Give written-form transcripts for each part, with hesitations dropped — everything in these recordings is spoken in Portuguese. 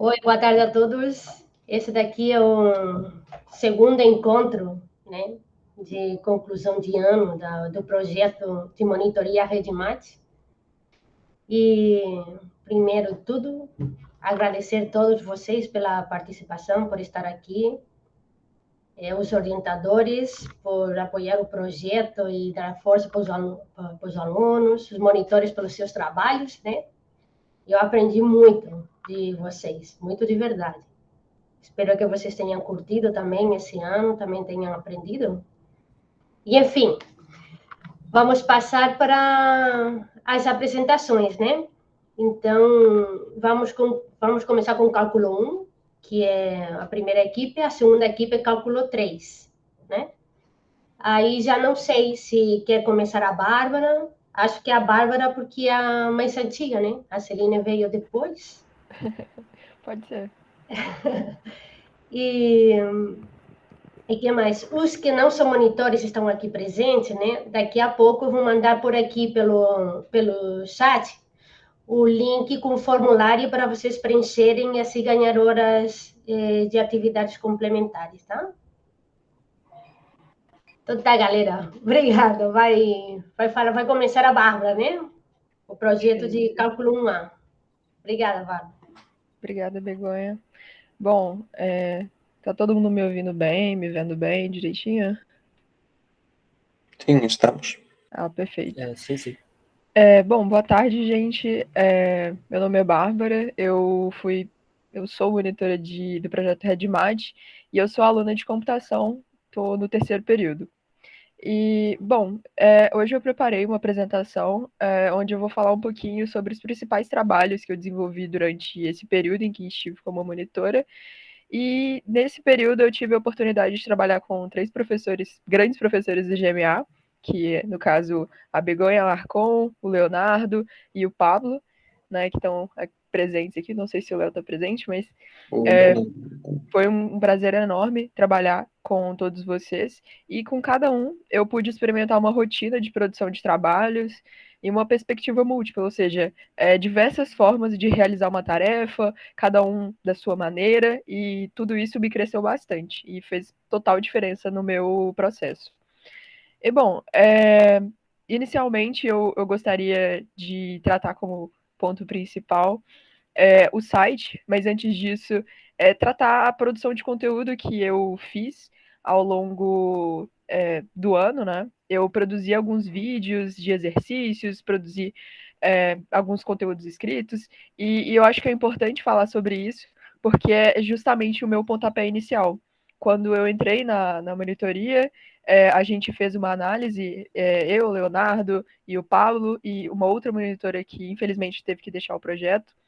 Oi, boa tarde a todos. Esse daqui é o segundo encontro, né, de conclusão de ano do projeto de monitoria RedMat. E, primeiro de tudo, agradecer a todos vocês pela participação, por estar aqui, os orientadores por apoiar o projeto e dar força para os alunos, os monitores pelos seus trabalhos, né? Eu aprendi muito de vocês, muito de verdade. Espero que vocês tenham curtido também esse ano, também tenham aprendido. E, enfim, vamos passar para as apresentações, né? Então, vamos começar com o cálculo 1, que é a primeira equipe, a segunda equipe é cálculo 3, né? Aí já não sei se quer começar a Bárbara, acho que é a Bárbara porque é a mais antiga, né? A Celine veio depois. Pode ser. E que mais? Os que não são monitores estão aqui presentes, né? Daqui a pouco eu vou mandar por aqui pelo chat o link com o formulário para vocês preencherem e assim ganhar horas de atividades complementares, tá? Então tá, galera. Obrigada. Vai começar a Bárbara, né? O projeto Ok. de cálculo 1A. Obrigada, Bárbara. Obrigada, Begonha. Bom, tá todo mundo me ouvindo bem, me vendo bem, direitinho? Sim, estamos. Perfeito. Sim. Bom, boa tarde, gente. Meu nome é Bárbara, eu sou monitora do projeto RedMat e eu sou aluna de computação, estou no terceiro período. E, bom, hoje eu preparei uma apresentação onde eu vou falar um pouquinho sobre os principais trabalhos que eu desenvolvi durante esse período em que estive como monitora. E nesse período eu tive a oportunidade de trabalhar com 3 professores, grandes professores do GMA, que no caso a Begonha Larcon, o Leonardo e o Pablo, né, que estão presentes aqui. Não sei se o Léo está presente, mas foi um prazer enorme trabalhar com todos vocês. E com cada um eu pude experimentar uma rotina de produção de trabalhos e uma perspectiva múltipla, ou seja, diversas formas de realizar uma tarefa, cada um da sua maneira, e tudo isso me cresceu bastante e fez total diferença no meu processo. E, bom, inicialmente eu gostaria de tratar como ponto principal o site, mas antes disso, tratar a produção de conteúdo que eu fiz ao longo do ano, né? Eu produzi alguns vídeos de exercícios, produzi alguns conteúdos escritos, e eu acho que é importante falar sobre isso, porque é justamente o meu pontapé inicial. Quando eu entrei na monitoria, a gente fez uma análise, eu, o Leonardo e o Pablo, e uma outra monitora que infelizmente teve que deixar o projeto,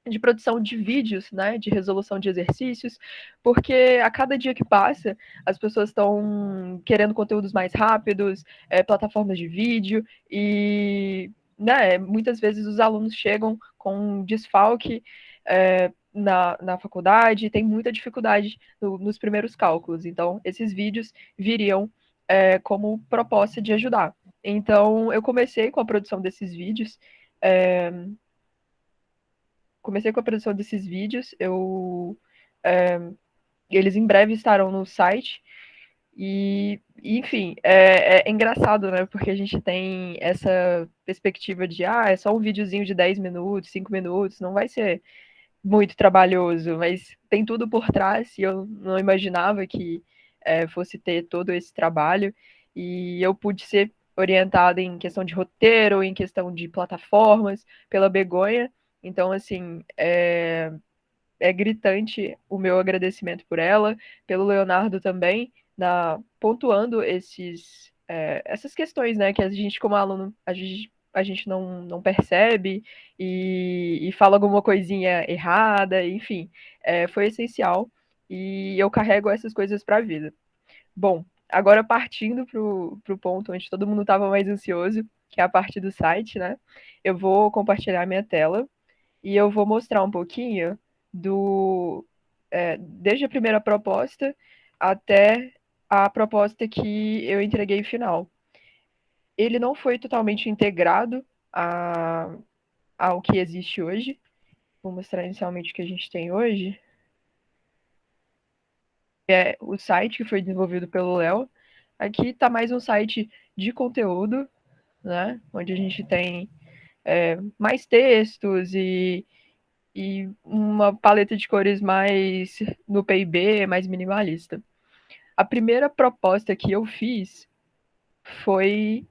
de produção de vídeos, né, de resolução de exercícios, porque a cada dia que passa, as pessoas estão querendo conteúdos mais rápidos, plataformas de vídeo, e né, muitas vezes os alunos chegam com um desfalque na faculdade, tem muita dificuldade nos primeiros cálculos, então esses vídeos viriam como proposta de ajudar. Então, eu comecei com a produção desses vídeos, eles em breve estarão no site. E, enfim, é engraçado, né? Porque a gente tem essa perspectiva de, é só um videozinho de 10 minutos, 5 minutos, não vai ser muito trabalhoso, mas tem tudo por trás, e eu não imaginava que fosse ter todo esse trabalho, e eu pude ser orientada em questão de roteiro, em questão de plataformas, pela Begonha. Então, assim, é gritante o meu agradecimento por ela, pelo Leonardo também, pontuando essas questões, né, que a gente, como aluno, a gente não percebe e fala alguma coisinha errada, enfim, foi essencial e eu carrego essas coisas para a vida. Bom, agora partindo para o ponto onde todo mundo estava mais ansioso, que é a parte do site, né, eu vou compartilhar minha tela e eu vou mostrar um pouquinho desde a primeira proposta até a proposta que eu entreguei final. Ele não foi totalmente integrado ao que existe hoje, Vou mostrar inicialmente o que a gente tem hoje. É o site que foi desenvolvido pelo Léo. Aqui está mais um site de conteúdo, né? Onde a gente tem mais textos e uma paleta de cores mais no PIB, mais minimalista. A primeira proposta que eu fiz foi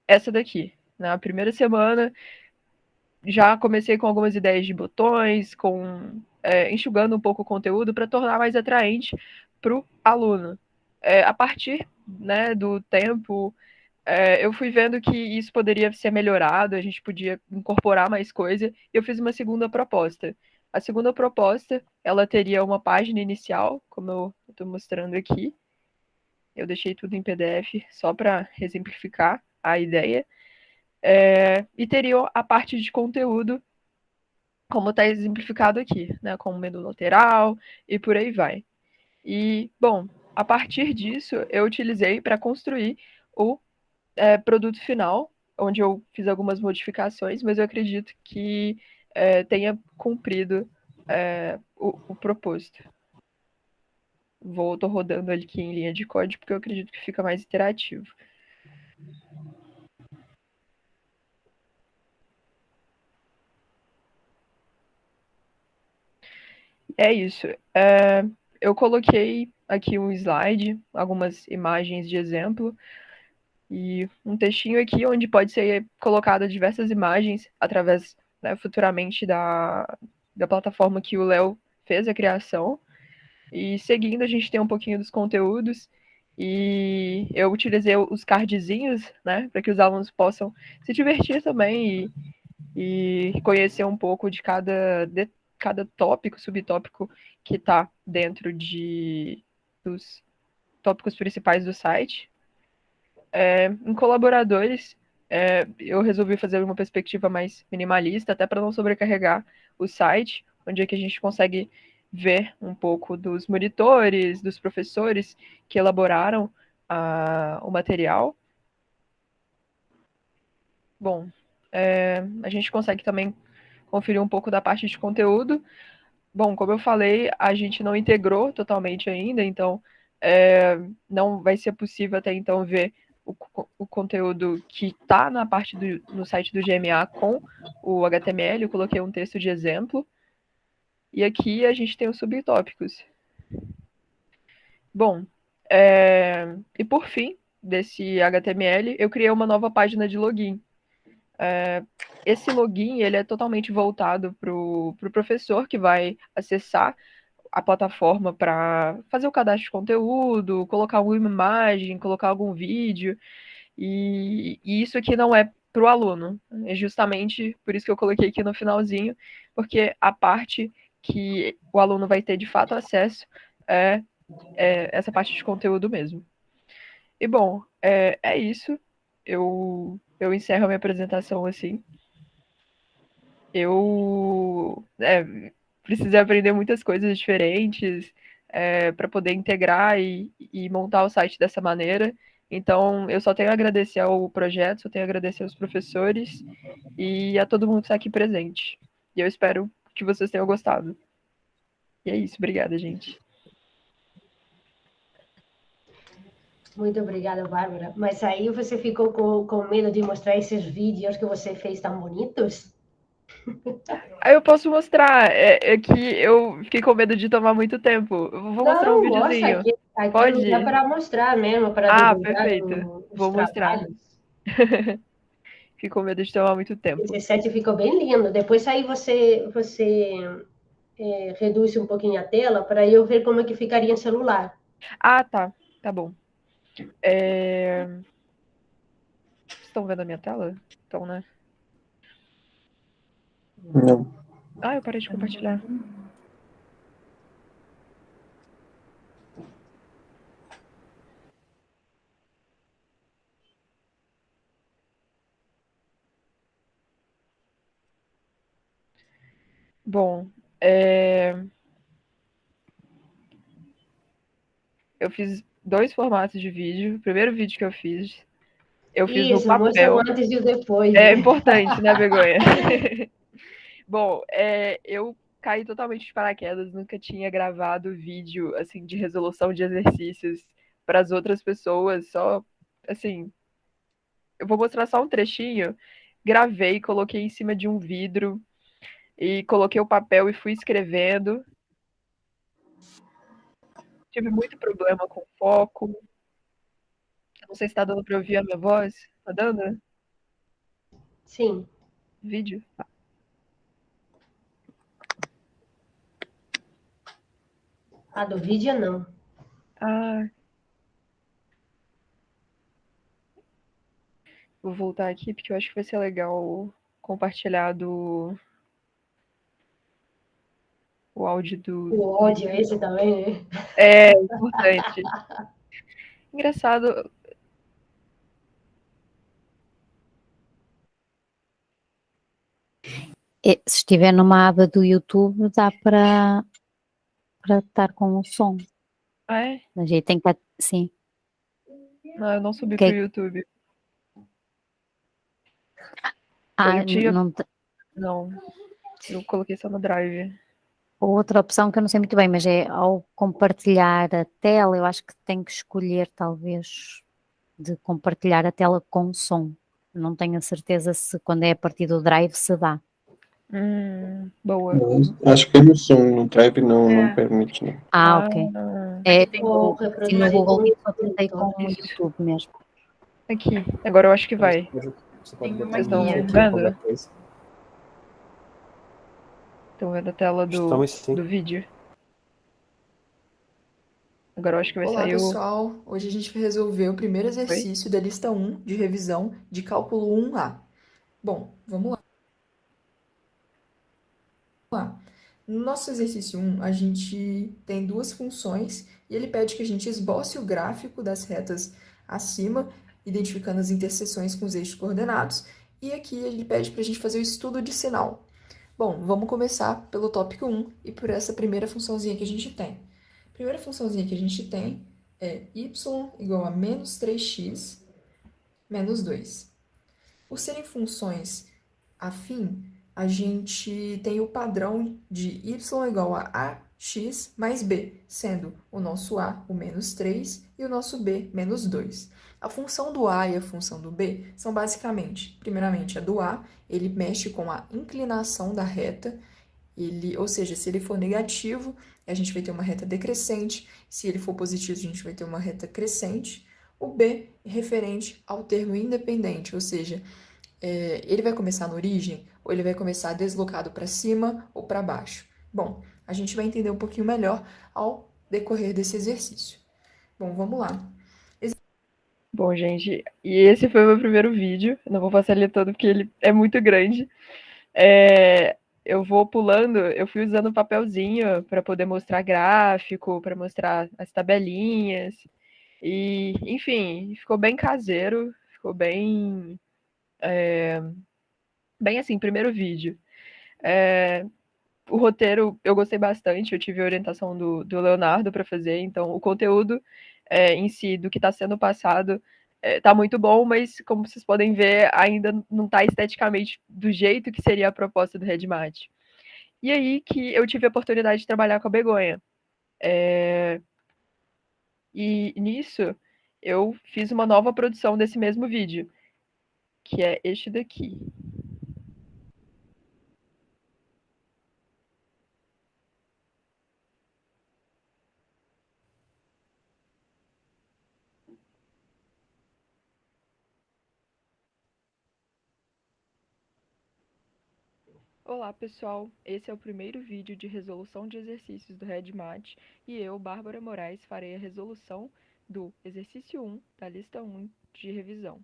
essa daqui. Na primeira semana, já comecei com algumas ideias de botões, enxugando um pouco o conteúdo para tornar mais atraente para o aluno. A partir, né, do tempo, eu fui vendo que isso poderia ser melhorado, a gente podia incorporar mais coisa, e eu fiz uma segunda proposta. A segunda proposta, ela teria uma página inicial, como eu estou mostrando aqui. Eu deixei tudo em PDF só para exemplificar a ideia. E teria a parte de conteúdo, como está exemplificado aqui, né, com o menu lateral e por aí vai. E, bom, a partir disso, eu utilizei para construir o produto final, onde eu fiz algumas modificações, mas eu acredito que tenha cumprido o proposto. Estou rodando aqui em linha de código, porque eu acredito que fica mais interativo. É isso. Eu coloquei aqui um slide, algumas imagens de exemplo, e um textinho aqui onde pode ser colocada diversas imagens através, né, futuramente da plataforma que o Léo fez a criação. E seguindo, a gente tem um pouquinho dos conteúdos, e eu utilizei os cardzinhos, né, para que os alunos possam se divertir também e conhecer um pouco de cada tópico, subtópico que está dentro dos tópicos principais do site. Em colaboradores, eu resolvi fazer uma perspectiva mais minimalista, até para não sobrecarregar o site, onde é que a gente consegue ver um pouco dos monitores, dos professores que elaboraram o material. Bom, a gente consegue também conferir um pouco da parte de conteúdo. Bom, como eu falei, a gente não integrou totalmente ainda, então não vai ser possível até então ver o conteúdo que está na parte no site do GMA com o HTML. Eu coloquei um texto de exemplo. E aqui a gente tem os subtópicos. Bom, e por fim, desse HTML, eu criei uma nova página de login. Esse login ele é totalmente voltado para o professor que vai acessar a plataforma para fazer o cadastro de conteúdo, colocar alguma imagem, colocar algum vídeo, e isso aqui não é para o aluno. É justamente por isso que eu coloquei aqui no finalzinho, porque a parte que o aluno vai ter de fato acesso é essa parte de conteúdo mesmo. E bom, é isso. Eu encerro a minha apresentação assim. Eu precisei aprender muitas coisas diferentes para poder integrar e montar o site dessa maneira. Então, eu só tenho a agradecer ao projeto, só tenho a agradecer aos professores e a todo mundo que está aqui presente. E eu espero que vocês tenham gostado. E é isso, obrigada, gente. Muito obrigada, Bárbara. Mas aí você ficou com medo de mostrar esses vídeos que você fez tão bonitos? Aí eu posso mostrar, que eu fiquei com medo de tomar muito tempo. Eu vou mostrar um videozinho. Aqui Pode? dá para mostrar mesmo, para divulgar perfeito. os Vou mostrar. trabalhos. Fiquei com medo de tomar muito tempo. Esse set ficou bem lindo. Depois aí você reduz um pouquinho a tela para eu ver como é que ficaria em celular. Tá. Tá bom. Estão vendo a minha tela? Então, né? Não. Eu parei de compartilhar. Bom, eu fiz 2 formatos de vídeo. O primeiro vídeo que eu fiz no papel. Mostra o antes e o depois. É importante, né, Begonha? Bom, eu caí totalmente de paraquedas, nunca tinha gravado vídeo assim de resolução de exercícios para as outras pessoas, só assim, eu vou mostrar só um trechinho. Gravei, coloquei em cima de um vidro e coloquei o papel e fui escrevendo. Tive muito problema com foco. Não sei se tá dando para ouvir a minha voz. Tá dando? Sim. Vídeo? A do vídeo, não. Ah, vou voltar aqui porque eu acho que vai ser legal compartilhar o áudio do. O ódio esse também, né? É importante. Engraçado. Se estiver numa aba do YouTube, dá para estar com o som. Ah, é? Mas aí tem que. Sim. Não, eu não subi Que- pro YouTube. Ah, Eu tinha. não, Não. Eu coloquei só no Drive. outra opção que eu não sei muito bem, mas é ao compartilhar a tela, eu acho que tem que escolher, talvez, de compartilhar a tela com som. Não tenho a certeza se quando é a partir do Drive se dá. Boa. Acho que no som, no Drive não permite, não. Ah, ok. Aqui Tem vou sim, no reproduzir Google com Meet o só tentei com o Isso. YouTube mesmo. Aqui. Agora eu acho que vai. Tem uma Vocês estão guia. vendo? Estão vendo a tela Estamos sim. do vídeo? Agora eu acho que vai Olá, sair o. pessoal! Hoje a gente vai resolver o primeiro exercício da lista 1 de revisão de cálculo 1A. Bom, vamos lá. No nosso exercício 1, a gente tem duas funções e ele pede que a gente esboce o gráfico das retas acima, identificando as interseções com os eixos coordenados, e aqui ele pede para a gente fazer o estudo de sinal. Bom, vamos começar pelo tópico 1 e por essa primeira funçãozinha que a gente tem. A primeira funçãozinha que a gente tem é y igual a menos 3x menos 2. Por serem funções afim, a gente tem o padrão de y igual a ax mais b, sendo o nosso a o menos 3 e o nosso b menos 2. A função do a e a função do b são basicamente, primeiramente, a do a, ele mexe com a inclinação da reta, ou seja, se ele for negativo, a gente vai ter uma reta decrescente, se ele for positivo, a gente vai ter uma reta crescente. O b é referente ao termo independente, ou seja, ele vai começar na origem ou ele vai começar deslocado para cima ou para baixo? Bom, a gente vai entender um pouquinho melhor ao decorrer desse exercício. Bom, vamos lá. Bom, gente, e esse foi o meu primeiro vídeo. Eu não vou passar ele todo porque ele é muito grande. Eu vou pulando, eu fui usando papelzinho para poder mostrar gráfico, para mostrar as tabelinhas. E, enfim, ficou bem caseiro, ficou bem. Bem assim, primeiro vídeo. O roteiro eu gostei bastante, eu tive a orientação do Leonardo para fazer, então o conteúdo em si do que está sendo passado está muito bom, mas como vocês podem ver, ainda não está esteticamente do jeito que seria a proposta do Redmat. E aí que eu tive a oportunidade de trabalhar com a Begonha. E nisso eu fiz uma nova produção desse mesmo vídeo, que é este daqui. Olá pessoal, esse é o primeiro vídeo de resolução de exercícios do Redmat e eu, Bárbara Moraes, farei a resolução do exercício 1 da lista 1 de revisão.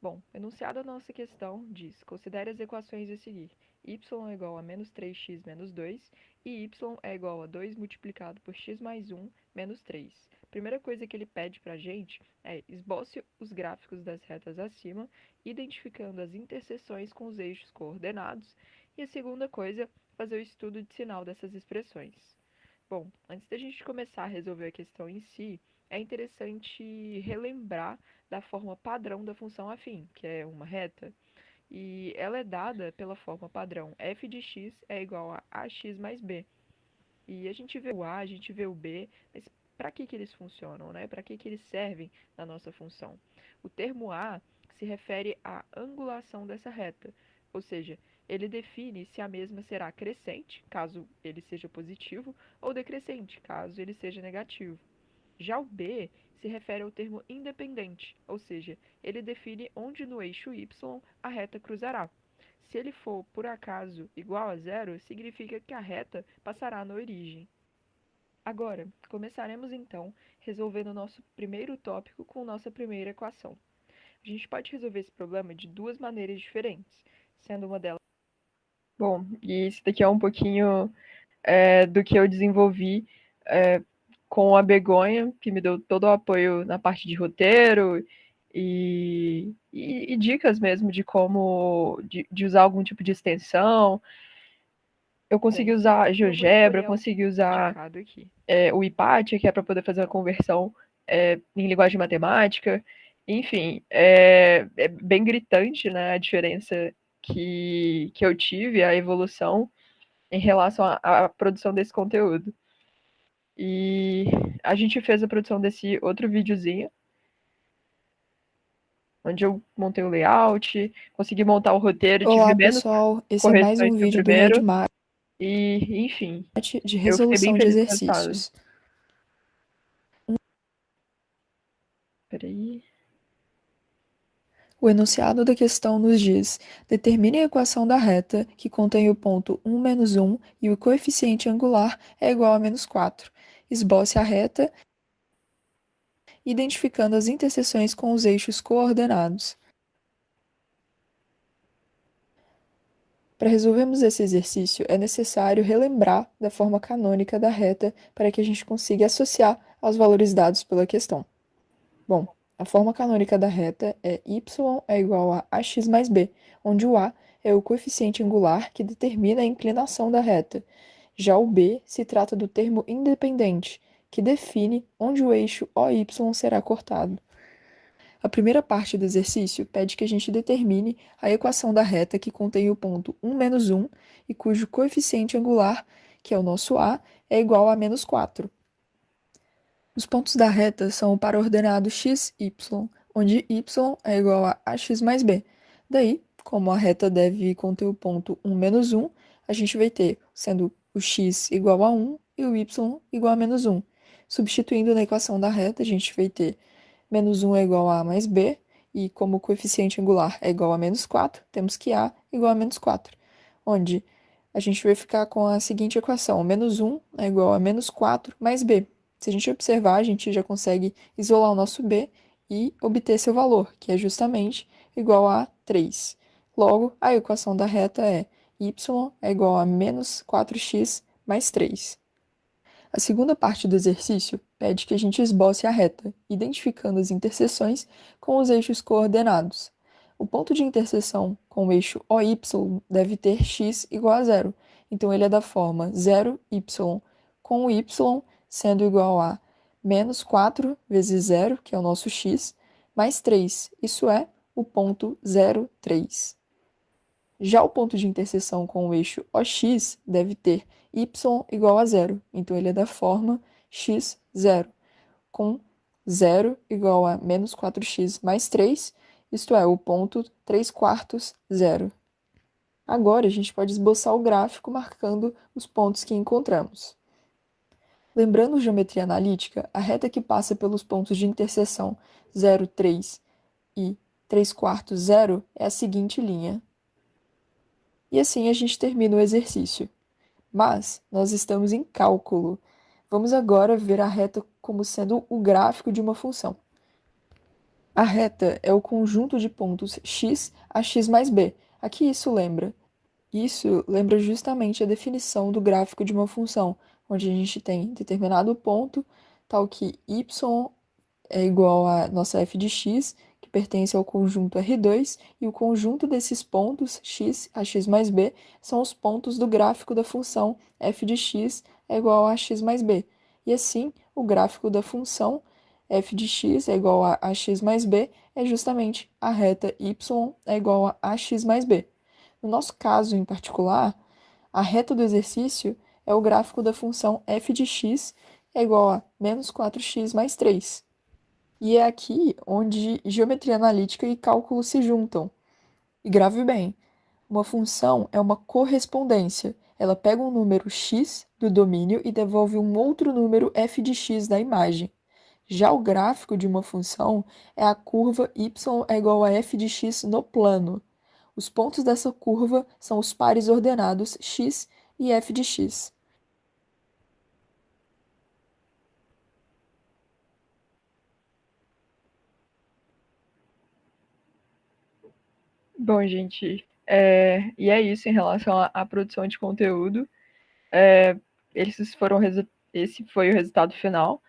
Bom, enunciado a nossa questão diz, considere as equações a seguir. Y é igual a menos 3x menos 2 e y é igual a 2 multiplicado por x mais 1 menos 3. A primeira coisa que ele pede para a gente é esboce os gráficos das retas acima, identificando as interseções com os eixos coordenados. E a segunda coisa, fazer o estudo de sinal dessas expressões. Bom, antes da gente começar a resolver a questão em si, é interessante relembrar da forma padrão da função afim, que é uma reta. E ela é dada pela forma padrão f de x é igual a ax mais b. E a gente vê o a, a gente vê o b, mas para que eles funcionam, né? Para que eles servem na nossa função? O termo a se refere à angulação dessa reta, ou seja, ele define se a mesma será crescente, caso ele seja positivo, ou decrescente, caso ele seja negativo. Já o b se refere ao termo independente, ou seja, ele define onde no eixo y a reta cruzará. Se ele for, por acaso, igual a zero, significa que a reta passará na origem. Agora, começaremos então resolvendo o nosso primeiro tópico com nossa primeira equação. A gente pode resolver esse problema de duas maneiras diferentes, sendo uma delas... Bom, e isso daqui é um pouquinho do que eu desenvolvi com a Begonha, que me deu todo o apoio na parte de roteiro e dicas mesmo de como de usar algum tipo de extensão. Eu consegui usar GeoGebra, eu consegui usar o IPATIA, que é para poder fazer uma conversão em linguagem matemática. Enfim, é bem gritante, né, a diferença que eu tive, a evolução em relação à produção desse conteúdo. E a gente fez a produção desse outro videozinho, onde eu montei o layout, consegui montar o roteiro, Olá, tive menos pessoal. Esse é mais correções um que o vídeo do primeiro. Redmate E, enfim, de eu fiquei bem resolução de feliz com o resultado. exercícios. Peraí. O enunciado da questão nos diz: determine a equação da reta que contém o ponto 1 menos 1 e o coeficiente angular é igual a menos 4. Esboce a reta, identificando as interseções com os eixos coordenados. Para resolvermos esse exercício, é necessário relembrar da forma canônica da reta para que a gente consiga associar aos valores dados pela questão. Bom, a forma canônica da reta é y é igual a ax mais b, onde o a é o coeficiente angular que determina a inclinação da reta. Já o b se trata do termo independente, que define onde o eixo OY será cortado. A primeira parte do exercício pede que a gente determine a equação da reta que contém o ponto 1 menos 1 e cujo coeficiente angular, que é o nosso a, é igual a menos 4. Os pontos da reta são o par ordenado x, y, onde y é igual a ax mais b. Daí, como a reta deve conter o ponto 1 menos 1, a gente vai ter sendo o x igual a 1 e o y igual a menos 1. Substituindo na equação da reta, a gente vai ter menos 1 é igual a mais b, e como o coeficiente angular é igual a menos 4, temos que a igual a menos 4, onde a gente vai ficar com a seguinte equação: menos 1 é igual a menos 4 mais b. Se a gente observar, a gente já consegue isolar o nosso b e obter seu valor, que é justamente igual a 3. Logo, a equação da reta é y é igual a menos 4x mais 3. A segunda parte do exercício pede que a gente esboce a reta, identificando as interseções com os eixos coordenados. O ponto de interseção com o eixo OY deve ter x igual a zero, então ele é da forma 0y com o y sendo igual a menos 4 vezes 0, que é o nosso x, mais 3, isso é o ponto 0, 3. Já o ponto de interseção com o eixo OX deve ter y igual a zero, então ele é da forma x, 0, com 0 igual a menos 4x mais 3, isto é, o ponto 3 quartos, 0. Agora a gente pode esboçar o gráfico marcando os pontos que encontramos. Lembrando geometria analítica, a reta que passa pelos pontos de interseção 0, 3 e 3 quartos, 0 é a seguinte linha. E assim a gente termina o exercício. Mas nós estamos em cálculo. Vamos agora ver a reta como sendo o gráfico de uma função. A reta é o conjunto de pontos x a x mais b. A que isso lembra? Isso lembra justamente a definição do gráfico de uma função, onde a gente tem determinado ponto, tal que y é igual a nossa f de x, que pertence ao conjunto R2, e o conjunto desses pontos, x a x mais b, são os pontos do gráfico da função f de x é igual a x mais b. E assim, o gráfico da função f de x é igual a ax mais b, é justamente a reta y é igual a ax mais b. No nosso caso em particular, a reta do exercício é o gráfico da função f de x é igual a menos 4x mais 3. E é aqui onde geometria analítica e cálculo se juntam. E grave bem, uma função é uma correspondência. Ela pega um número x do domínio e devolve um outro número f de x da imagem. Já o gráfico de uma função é a curva y é igual a f de x no plano. Os pontos dessa curva são os pares ordenados x e f de x. Bom, gente, e é isso em relação à produção de conteúdo. Esse foi o resultado final.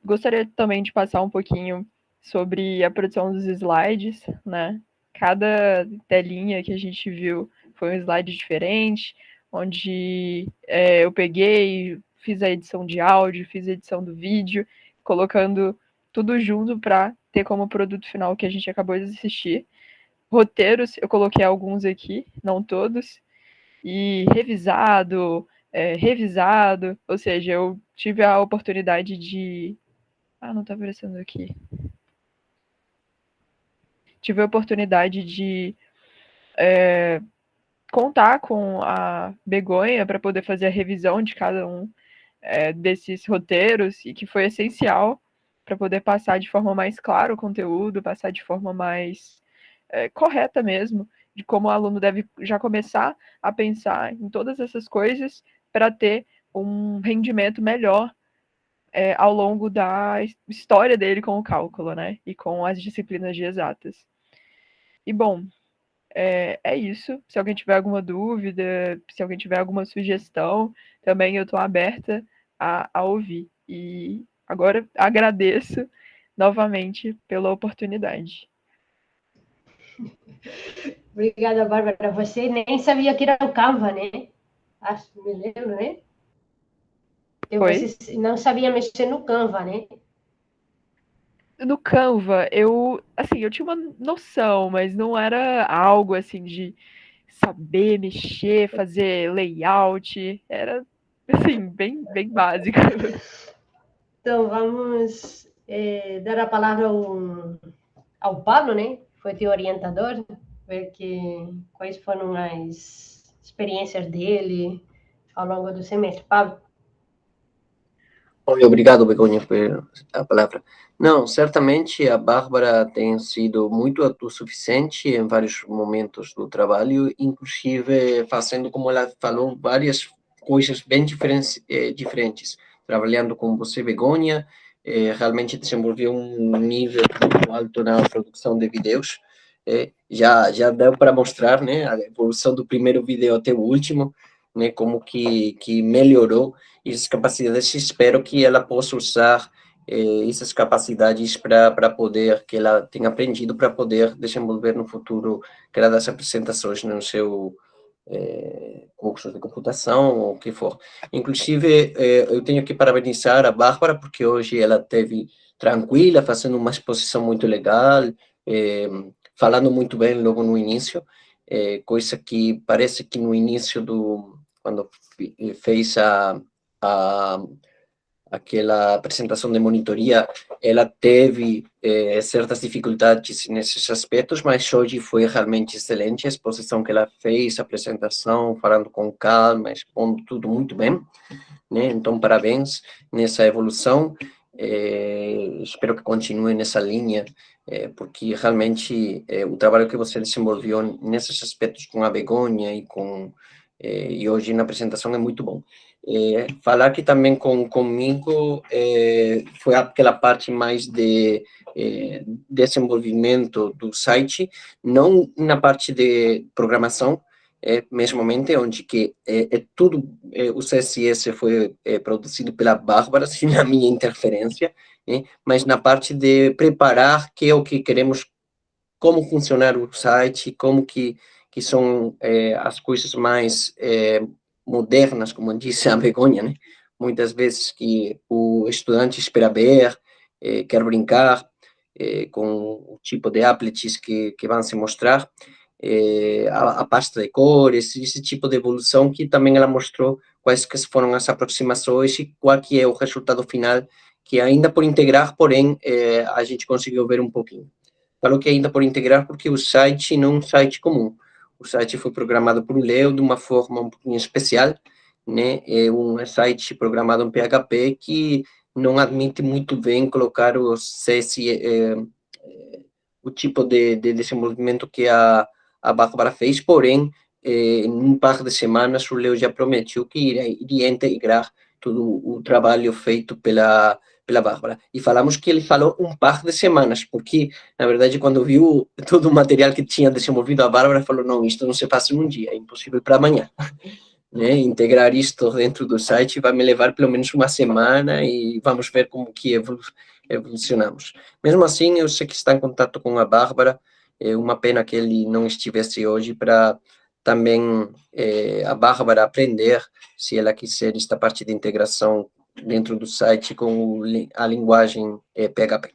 Gostaria também de passar um pouquinho sobre a produção dos slides, né? Cada telinha que a gente viu foi um slide diferente, onde eu peguei, fiz a edição de áudio, fiz a edição do vídeo, colocando tudo junto para ter como produto final que a gente acabou de assistir. Roteiros, eu coloquei alguns aqui, não todos, e revisado, ou seja, eu tive a oportunidade de... não tá aparecendo aqui. Tive a oportunidade de contar com a Begonha para poder fazer a revisão de cada um desses roteiros, e que foi essencial para poder passar de forma mais clara o conteúdo, passar de forma mais correta mesmo, de como o aluno deve já começar a pensar em todas essas coisas para ter um rendimento melhor ao longo da história dele com o cálculo, né? E com as disciplinas de exatas. E, bom, é isso. Se alguém tiver alguma dúvida, se alguém tiver alguma sugestão, também eu estou aberta a ouvir. E agora agradeço novamente pela oportunidade. Obrigada, Bárbara. Você nem sabia que era o Canva, né? Acho, me lembro, né? Você não sabia mexer no Canva, né? No Canva, eu tinha uma noção, mas não era algo assim de saber mexer, fazer layout. Era, assim, bem básico. Então, vamos dar a palavra ao Pablo, né? Foi teu orientador, ver quais foram as experiências dele ao longo do semestre. Pablo? Obrigado, Begonha, por a palavra. Não, certamente a Bárbara tem sido muito autossuficiente em vários momentos do trabalho, inclusive fazendo, como ela falou, várias coisas bem diferentes. Trabalhando com você, Begonha, realmente desenvolveu um nível muito alto na produção de vídeos. Já deu para mostrar, né, a evolução do primeiro vídeo até o último, né, como que melhorou essas capacidades. Espero que ela possa usar essas capacidades para poder, que ela tenha aprendido, para poder desenvolver no futuro aquelas apresentações no seu curso de computação, ou o que for. Inclusive, eu tenho que parabenizar a Bárbara, porque hoje ela esteve tranquila, fazendo uma exposição muito legal, falando muito bem logo no início, coisa que parece que no início quando fez aquela apresentação de monitoria, ela teve certas dificuldades nesses aspectos, mas hoje foi realmente excelente a exposição que ela fez, a apresentação, falando com calma, expondo tudo muito bem, né? Então, parabéns nessa evolução. Espero que continue nessa linha, porque realmente o trabalho que você desenvolveu nesses aspectos com a Begonha e hoje na apresentação é muito bom. Falar que também comigo foi aquela parte mais de desenvolvimento do site, não na parte de programação, mesmamente, onde que tudo, o CSS foi produzido pela Bárbara, sem a minha interferência, mas na parte de preparar que é o que queremos, como funcionar o site, como que são as coisas mais modernas, como disse a Begonha, né? Muitas vezes que o estudante espera ver, quer brincar com o tipo de applets que vão se mostrar, a pasta de cores, esse tipo de evolução que também ela mostrou quais que foram as aproximações e qual que é o resultado final, que ainda por integrar, porém, a gente conseguiu ver um pouquinho. Falou que ainda por integrar porque o site não é um site comum. O site foi programado por Leo de uma forma um pouquinho especial, né? É um site programado em PHP que não admite muito bem colocar o tipo de desenvolvimento que a Bárbara fez, porém, em um par de semanas, o Leo já prometeu que iria integrar todo o trabalho feito pela Bárbara. E falamos que ele falou um par de semanas, porque, na verdade, quando viu todo o material que tinha desenvolvido a Bárbara, falou, não, isto não se faz em um dia, é impossível para amanhã. Né? Integrar isto dentro do site vai me levar pelo menos uma semana e vamos ver como que evolucionamos. Mesmo assim, eu sei que está em contato com a Bárbara, é uma pena que ele não estivesse hoje para também a Bárbara aprender, se ela quiser, esta parte de integração dentro do site com a linguagem PHP.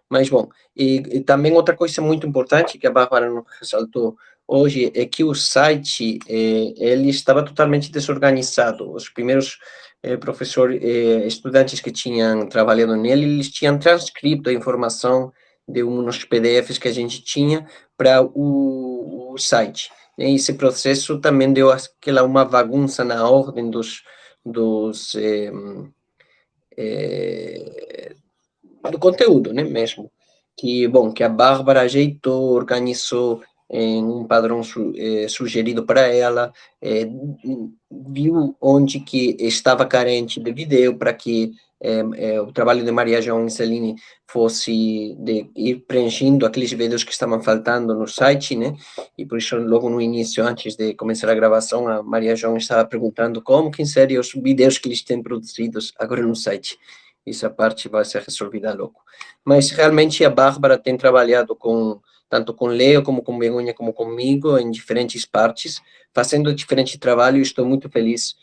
Mas, bom, e também outra coisa muito importante que a Bárbara nos ressaltou hoje é que o site, ele estava totalmente desorganizado. Os primeiros estudantes que tinham trabalhado nele, eles tinham transcrito a informação de uns PDFs que a gente tinha para o site. E esse processo também deu uma bagunça na ordem do conteúdo, né, mesmo. Que, bom, que a Bárbara ajeitou, organizou em um padrão sugerido para ela, viu onde que estava carente de vídeo para que o trabalho de Maria João e Celine fosse de ir preenchendo aqueles vídeos que estavam faltando no site, né? E por isso, logo no início, antes de começar a gravação, a Maria João estava perguntando como que inserir os vídeos que eles têm produzidos agora no site. Essa parte vai ser resolvida logo. Mas realmente a Bárbara tem trabalhado tanto com Leo, como com Begonha, como comigo, em diferentes partes, fazendo diferente trabalho, e estou muito feliz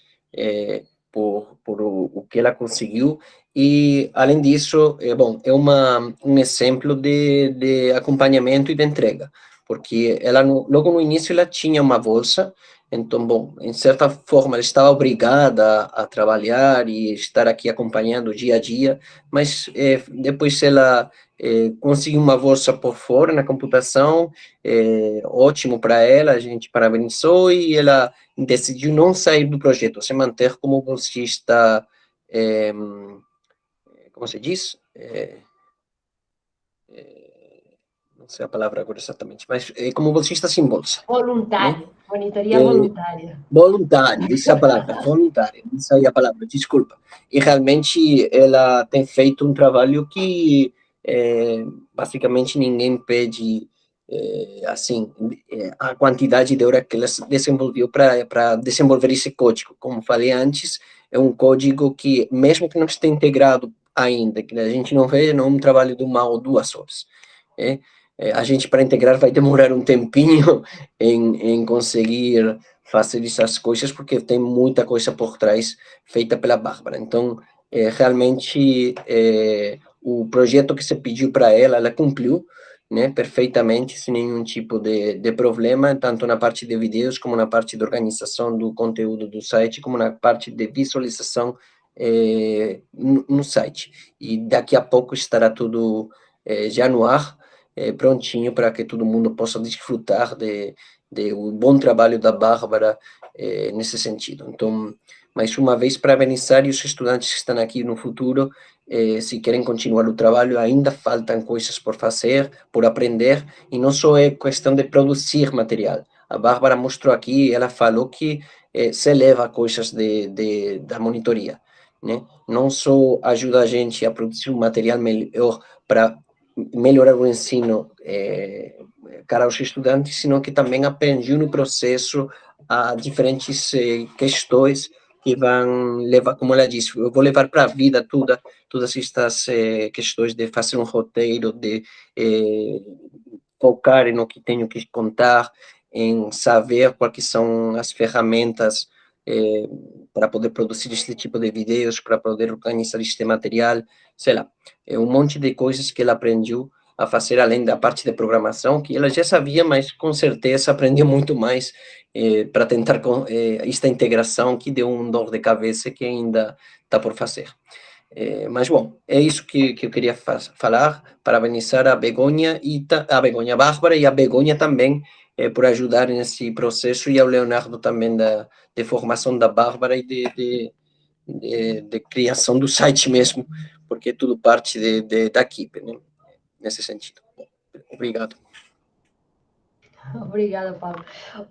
por o que ela conseguiu. E, além disso, bom, é um exemplo de acompanhamento e de entrega, porque ela, logo no início, ela tinha uma bolsa. Então, bom, em certa forma, ela estava obrigada a trabalhar e estar aqui acompanhando dia a dia, mas depois ela conseguiu uma bolsa por fora na computação, ótimo para ela, a gente parabenizou e ela decidiu não sair do projeto, se manter como bolsista, como se diz? Não sei a palavra agora exatamente, mas como bolsista sem bolsa. Voluntário, né? monitoria voluntária. Voluntário, essa é a palavra, voluntário, essa é a palavra, desculpa. E realmente ela tem feito um trabalho que basicamente ninguém pede assim, a quantidade de horas que ela desenvolveu para desenvolver esse código. Como falei antes, é um código que, mesmo que não esteja integrado ainda, que a gente não vê, não é um trabalho de 1 ou 2 horas. A gente, para integrar, vai demorar um tempinho em conseguir fazer essas coisas, porque tem muita coisa por trás feita pela Bárbara. Então, realmente, o projeto que se pediu para ela cumpriu, né, perfeitamente, sem nenhum tipo de problema, tanto na parte de vídeos, como na parte de organização do conteúdo do site, como na parte de visualização no site. E daqui a pouco estará tudo já no ar, prontinho para que todo mundo possa desfrutar de um bom trabalho da Bárbara nesse sentido. Então, mais uma vez, parabenizar os estudantes que estão aqui no futuro, se querem continuar o trabalho, ainda faltam coisas por fazer, por aprender, e não só é questão de produzir material. A Bárbara mostrou aqui, ela falou que se leva coisas da monitoria, né? Não só ajuda a gente a produzir um material melhor para melhorar o ensino cara aos estudantes, sino que também aprende no processo a diferentes questões que vão levar, como ela disse, eu vou levar para a vida todas estas questões de fazer um roteiro, de focar no que tenho que contar, em saber quais são as ferramentas para poder produzir este tipo de vídeos, para poder organizar este material, sei lá, um monte de coisas que ela aprendeu a fazer além da parte de programação, que ela já sabia, mas com certeza aprendeu muito mais para tentar esta integração que deu um dor de cabeça que ainda está por fazer. Mas, bom, é isso que eu queria falar, parabenizar a Begonha, a Begonha Bárbara e a Begonha também por ajudar nesse processo, e ao Leonardo também de formação da Bárbara e de criação do site mesmo, porque é tudo parte da equipe, né? Nesse sentido. Bom, obrigado. Obrigada, Paulo.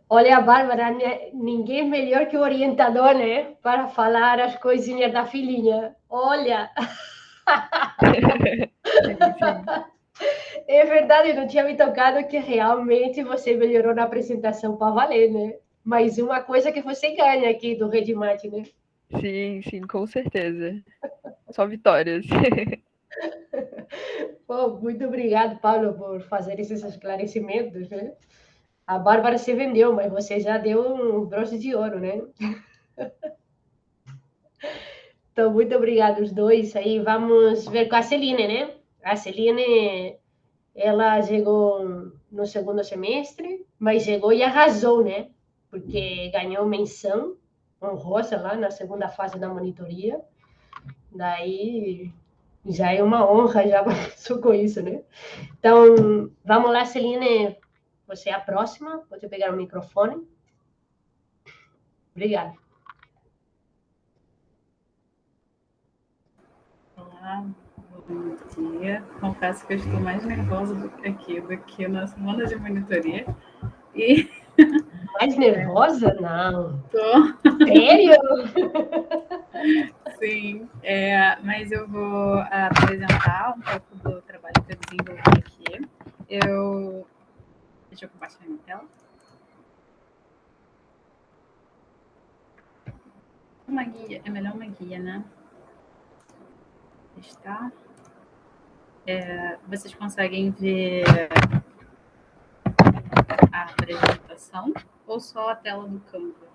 Olha, Bárbara, ninguém melhor que o orientador, né? Para falar as coisinhas da filhinha. Olha! É verdade, não tinha me tocado que realmente você melhorou na apresentação para valer, né? Mais uma coisa que você ganha aqui do Redmate, né? Sim, com certeza. Só vitórias. Bom, muito obrigado, Paulo, por fazer esses esclarecimentos, né? A Bárbara se vendeu, mas você já deu um broche de ouro, né? Então, muito obrigado os dois. Aí vamos ver com a Celine, né? A Celine, ela chegou no segundo semestre, mas chegou e arrasou, né? Porque ganhou menção honrosa lá na segunda fase da monitoria. Daí já é uma honra, já só com isso, né? Então, vamos lá, Celine. Você é a próxima. Pode pegar o microfone. Obrigada. Olá, bom dia. Confesso que eu estou mais nervosa aqui do que na semana de monitoria. E... Mais nervosa? Não. Tô. Sério? Sim, mas eu vou apresentar um pouco do trabalho que eu desenvolvi aqui. Deixa eu compartilhar minha tela. Uma guia, é melhor uma guia, né? Está. Vocês conseguem ver a apresentação ou só a tela do Canva?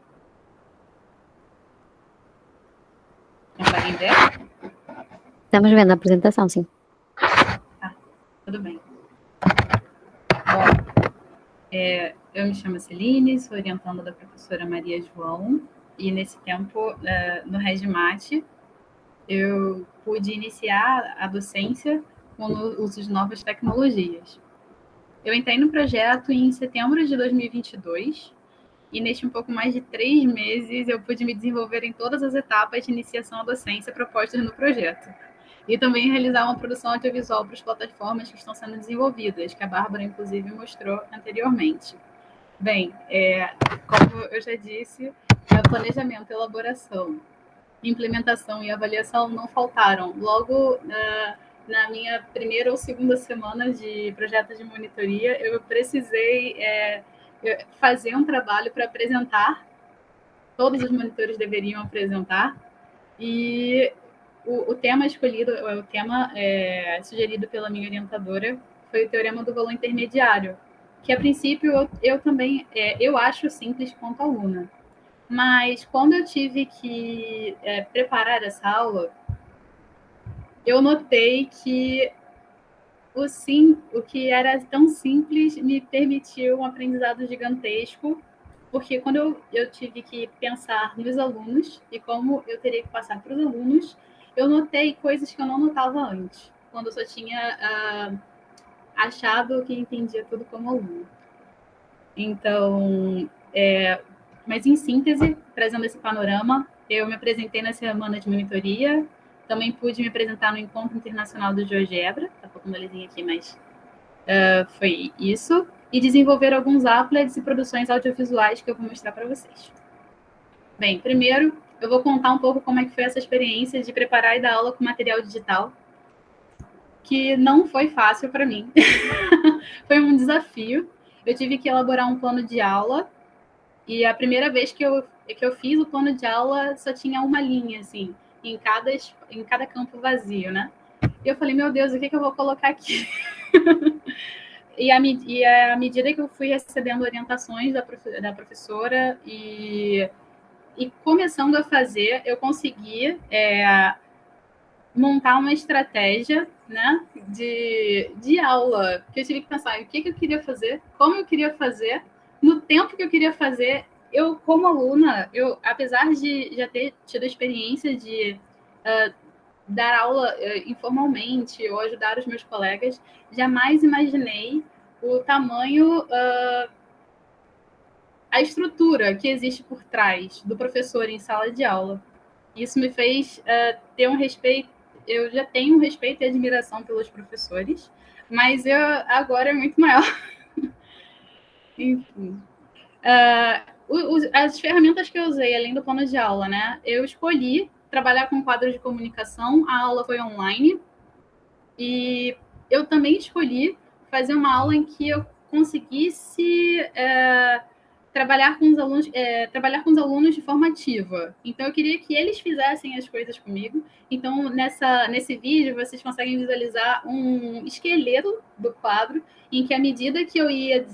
Conseguem ver? Estamos vendo a apresentação, sim. Tudo bem. Bom, eu me chamo Celine, sou orientanda da professora Maria João, e nesse tempo, no Redmate, eu pude iniciar a docência com o uso de novas tecnologias. Eu entrei no projeto em setembro de 2022, e neste um pouco mais de 3 meses eu pude me desenvolver em todas as etapas de iniciação à docência propostas no projeto. E também realizar uma produção audiovisual para as plataformas que estão sendo desenvolvidas, que a Bárbara, inclusive, mostrou anteriormente. Bem, como eu já disse, planejamento, elaboração, implementação e avaliação não faltaram. Logo na minha primeira ou segunda semana de projeto de monitoria, eu precisei fazer um trabalho para apresentar, todos os monitores deveriam apresentar, e o tema escolhido, o tema sugerido pela minha orientadora foi o teorema do valor intermediário, que a princípio eu também eu acho simples quanto aluna. Mas quando eu tive que preparar essa aula, eu notei que o que era tão simples me permitiu um aprendizado gigantesco, porque quando eu tive que pensar nos alunos e como eu teria que passar para os alunos, eu notei coisas que eu não notava antes, quando eu só tinha achado que entendia tudo como aluno. Então, mas em síntese, trazendo esse panorama, eu me apresentei na semana de monitoria, também pude me apresentar no Encontro Internacional do GeoGebra, tá faltando a lesinha aqui, mas foi isso, e desenvolver alguns applets e produções audiovisuais que eu vou mostrar para vocês. Bem, primeiro, eu vou contar um pouco como é que foi essa experiência de preparar e dar aula com material digital, que não foi fácil para mim. Foi um desafio. Eu tive que elaborar um plano de aula, e a primeira vez que eu fiz o plano de aula só tinha uma linha, assim, em cada campo vazio, né? E eu falei, meu Deus, o que eu vou colocar aqui? E à medida que eu fui recebendo orientações da professora e e começando a fazer, eu consegui montar uma estratégia, né, de aula, que eu tive que pensar o que eu queria fazer, como eu queria fazer, no tempo que eu queria fazer. Eu, como aluna, apesar de já ter tido a experiência de dar aula informalmente ou ajudar os meus colegas, jamais imaginei o tamanho, a estrutura que existe por trás do professor em sala de aula. Isso me fez ter um respeito. Eu já tenho um respeito e admiração pelos professores, mas agora é muito maior. Enfim. As ferramentas que eu usei, além do plano de aula, né? Eu escolhi trabalhar com quadros de comunicação, a aula foi online, e eu também escolhi fazer uma aula em que eu conseguisse trabalhar com os alunos de forma ativa. Então, eu queria que eles fizessem as coisas comigo. Então, nesse vídeo, vocês conseguem visualizar um esqueleto do quadro, em que, à medida que eu ia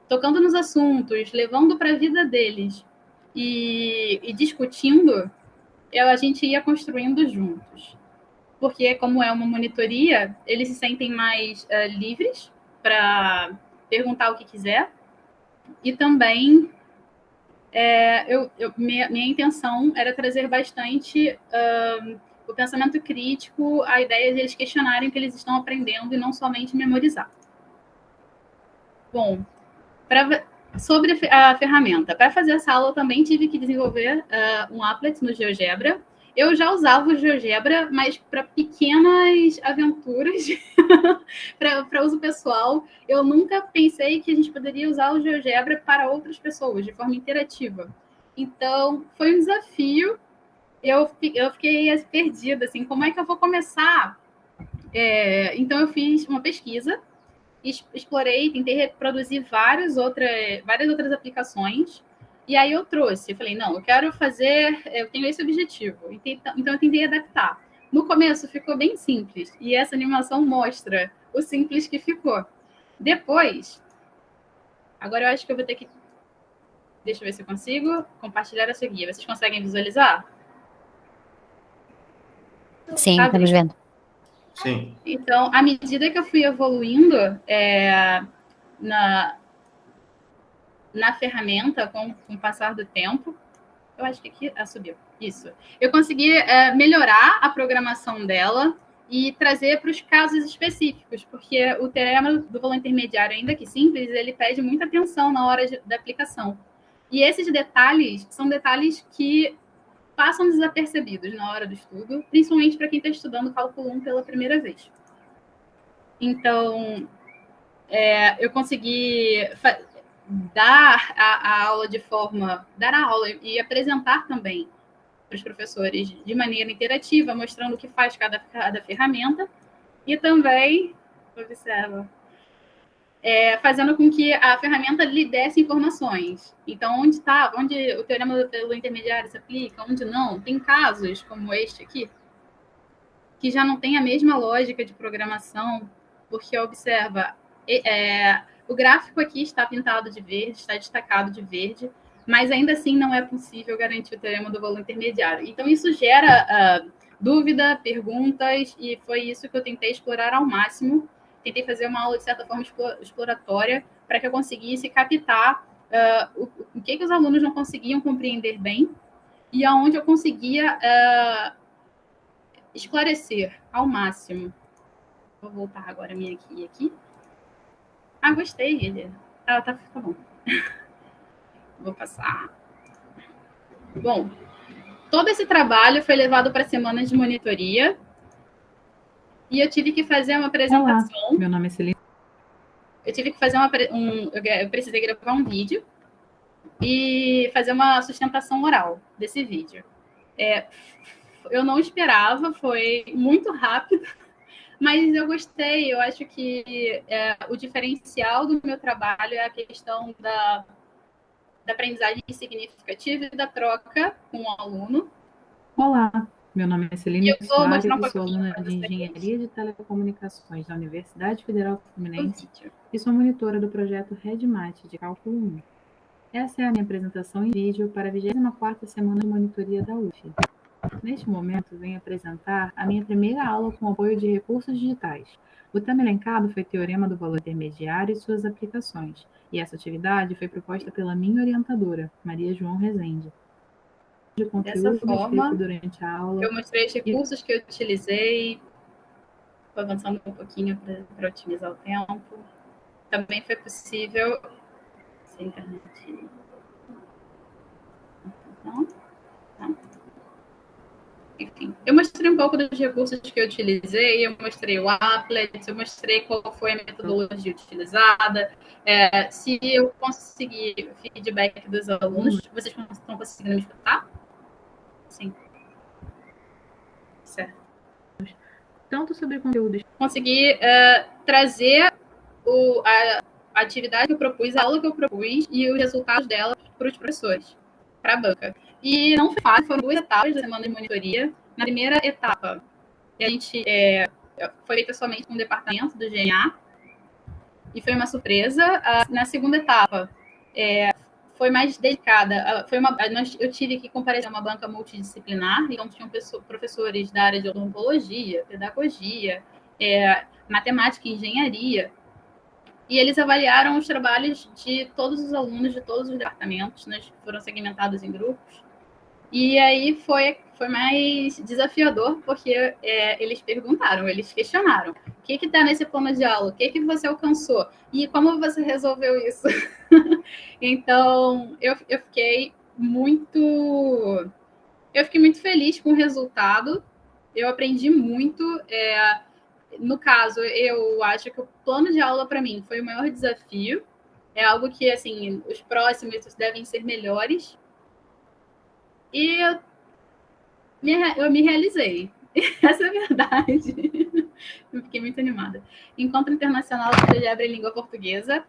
tocando nos assuntos, levando para a vida deles e discutindo, a gente ia construindo juntos. Porque, como é uma monitoria, eles se sentem mais livres para perguntar o que quiser. E também, minha intenção era trazer bastante o pensamento crítico, a ideia de eles questionarem o que eles estão aprendendo e não somente memorizar. Bom, sobre a ferramenta. Para fazer essa aula, eu também tive que desenvolver um applet no GeoGebra. Eu já usava o GeoGebra, mas para pequenas aventuras, para uso pessoal. Eu nunca pensei que a gente poderia usar o GeoGebra para outras pessoas, de forma interativa. Então, foi um desafio. Eu fiquei perdida, assim, como é que eu vou começar? Então, eu fiz uma pesquisa, explorei, tentei reproduzir várias outras aplicações. E aí eu falei, não, eu quero fazer, eu tenho esse objetivo. Então eu tentei adaptar. No começo ficou bem simples, e essa animação mostra o simples que ficou. Depois, agora eu acho que eu vou ter que, deixa eu ver se eu consigo compartilhar essa guia. Vocês conseguem visualizar? Sim, tá, estamos vendo. Sim. Então, à medida que eu fui evoluindo na ferramenta, com o passar do tempo, eu acho que aqui subiu. Isso. Eu consegui melhorar a programação dela e trazer para os casos específicos, porque o teorema do valor intermediário, ainda que simples, ele pede muita atenção na hora da aplicação. E esses detalhes são detalhes que passam desapercebidos na hora do estudo, principalmente para quem está estudando cálculo 1 pela primeira vez. Então, eu consegui dar a aula e apresentar também para os professores de maneira interativa, mostrando o que faz cada ferramenta, e também, observa, fazendo com que a ferramenta lhe desse informações. Então, onde o teorema do intermediário se aplica, onde não. Tem casos, como este aqui, que já não tem a mesma lógica de programação, porque, observa, o gráfico aqui está pintado de verde, está destacado de verde, mas ainda assim não é possível garantir o teorema do valor intermediário. Então, isso gera dúvida, perguntas, e foi isso que eu tentei explorar ao máximo. Tentei fazer uma aula, de certa forma, exploratória, para que eu conseguisse captar o que os alunos não conseguiam compreender bem e aonde eu conseguia esclarecer ao máximo. Vou voltar agora a minha aqui. Gostei, ele. Tá bom. Vou passar. Bom, todo esse trabalho foi levado para semanas de monitoria e eu tive que fazer uma apresentação. Olá, meu nome é Celina. Eu tive que fazer eu precisei gravar um vídeo e fazer uma sustentação oral desse vídeo. Eu não esperava, foi muito rápido, mas eu gostei. Eu acho que o diferencial do meu trabalho é a questão da aprendizagem significativa e da troca com o aluno. Olá, meu nome é Celina eu vou mostrar sou aluna de Engenharia de Telecomunicações da Universidade Federal Fluminense e sou monitora do projeto RedMat de Cálculo 1. Essa é a minha apresentação em vídeo para a 24ª semana de monitoria da UF. Neste momento, venho apresentar a minha primeira aula com apoio de recursos digitais. O tema elencado foi Teorema do Valor Intermediário e suas aplicações, e essa atividade foi proposta pela minha orientadora, Maria João Rezende. Dessa forma, durante a aula, eu mostrei os recursos que eu utilizei, estou avançando um pouquinho para otimizar o tempo. Também foi possível... Sem internet... Não? Enfim, eu mostrei um pouco dos recursos que eu utilizei, eu mostrei o Applet, eu mostrei qual foi a metodologia utilizada, se eu conseguir feedback dos alunos. Vocês estão conseguindo me escutar? Sim. Certo. tanto sobre conteúdos. Consegui trazer a atividade que eu propus, a aula que eu propus e os resultados dela para os professores, para a banca. E não foi fácil, foram 2 etapas da semana de monitoria. Na primeira etapa, a gente foi feita somente com o departamento do GNA, e foi uma surpresa. Na segunda etapa, foi mais dedicada. Eu tive que comparecer a uma banca multidisciplinar, então tinham professores da área de odontologia, pedagogia, matemática e engenharia, e eles avaliaram os trabalhos de todos os alunos de todos os departamentos, né? Foram segmentados em grupos. E aí foi mais desafiador, porque eles perguntaram, eles questionaram. O que está nesse plano de aula? O que você alcançou? E como você resolveu isso? Então, eu fiquei muito feliz com o resultado. Eu aprendi muito. No caso, eu acho que o plano de aula, para mim, foi o maior desafio. É algo que, assim, os próximos devem ser melhores. E eu me realizei. Essa é a verdade. Eu fiquei muito animada. Encontro Internacional de GeoGebra em Língua Portuguesa.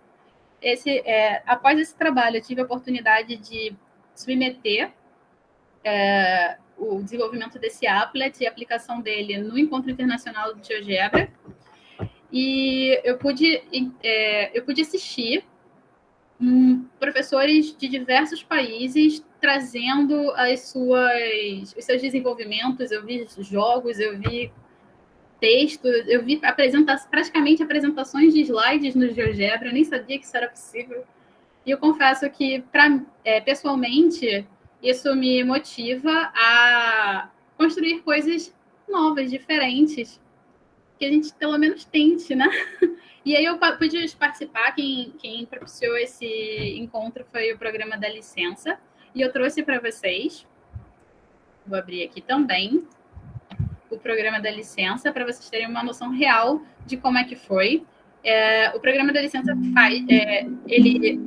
Após esse trabalho, eu tive a oportunidade de submeter o desenvolvimento desse applet e a aplicação dele no Encontro Internacional de GeoGebra. E eu pude assistir professores de diversos países trazendo os seus desenvolvimentos. Eu vi jogos, eu vi textos, eu vi praticamente apresentações de slides no GeoGebra. Eu nem sabia que isso era possível. E eu confesso que, pessoalmente, isso me motiva a construir coisas novas, diferentes, que a gente pelo menos tente, né? E aí eu pude participar. Quem propiciou esse encontro foi o programa da licença, e eu trouxe para vocês, vou abrir aqui também, o programa da licença, para vocês terem uma noção real de como é que foi. O programa da licença ele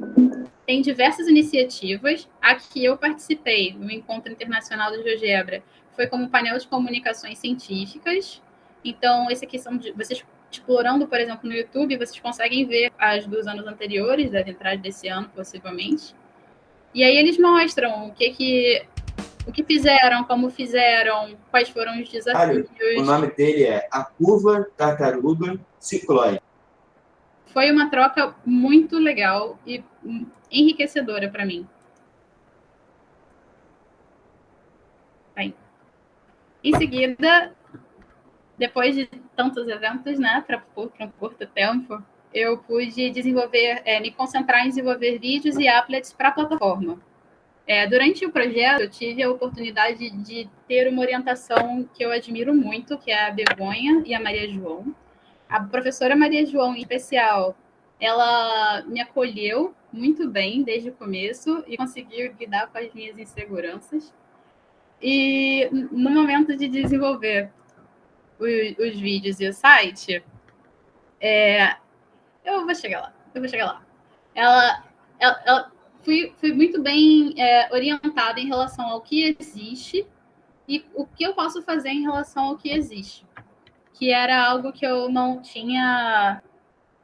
tem diversas iniciativas. Aqui eu participei no Encontro Internacional do GeoGebra, foi como painel de comunicações científicas. Então, esse aqui são vocês explorando, por exemplo, no YouTube, vocês conseguem ver as dos anos anteriores, deve entrar desse ano, possivelmente. E aí eles mostram o que fizeram, como fizeram, quais foram os desafios. O nome dele é A Curva Tartaruga Cicloide. Foi uma troca muito legal e enriquecedora para mim. Bem, em seguida, depois de tantos eventos, né, para um curto tempo, eu pude me concentrar em desenvolver vídeos e applets para a plataforma. Durante o projeto, eu tive a oportunidade de ter uma orientação que eu admiro muito, que é a Begonha e a Maria João. A professora Maria João, em especial, ela me acolheu muito bem desde o começo e conseguiu lidar com as minhas inseguranças. E no momento de desenvolver os vídeos e o site, eu vou chegar lá. Ela fui muito bem orientada em relação ao que existe e o que eu posso fazer em relação ao que existe, que era algo que eu não tinha,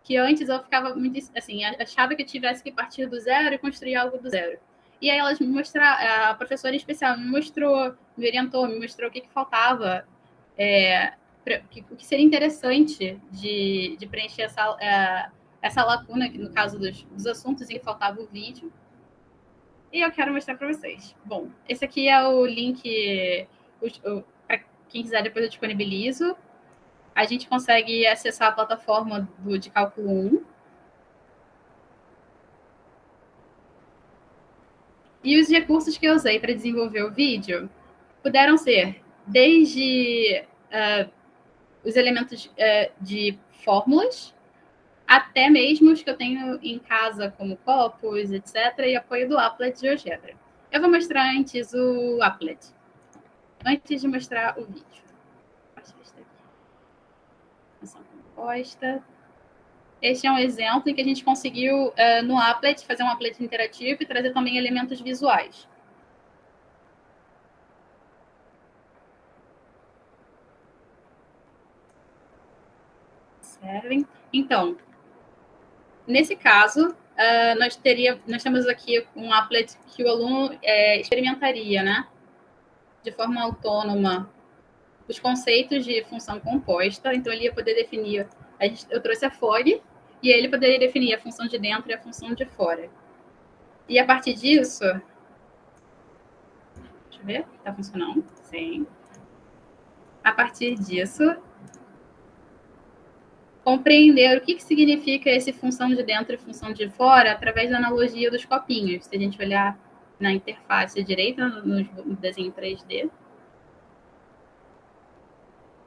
que antes eu ficava muito assim, achava que eu tivesse que partir do zero e construir algo do zero. E aí elas me mostraram, a professora especial me mostrou, me orientou, me mostrou o que faltava, o que seria interessante de preencher essa lacuna, no caso dos assuntos em que faltava o vídeo. E eu quero mostrar para vocês. Bom, esse aqui é o link, para quem quiser depois eu disponibilizo. A gente consegue acessar a plataforma de cálculo 1. E os recursos que eu usei para desenvolver o vídeo puderam ser desde os elementos de fórmulas, até mesmo os que eu tenho em casa, como copos, etc., e apoio do Applet de GeoGebra. Eu vou mostrar antes o Applet, antes de mostrar o vídeo. Função composta. Este é um exemplo em que a gente conseguiu, no Applet, fazer um Applet interativo e trazer também elementos visuais. Servem. Então, nesse caso, nós temos aqui um applet que o aluno experimentaria, né? De forma autônoma, os conceitos de função composta. Então, ele ia poder definir... eu trouxe a FOG, e ele poderia definir a função de dentro e a função de fora. E a partir disso... Deixa eu ver, está funcionando? Sim. A partir disso... compreender o que significa esse função de dentro e função de fora através da analogia dos copinhos. Se a gente olhar na interface direita, no desenho 3D,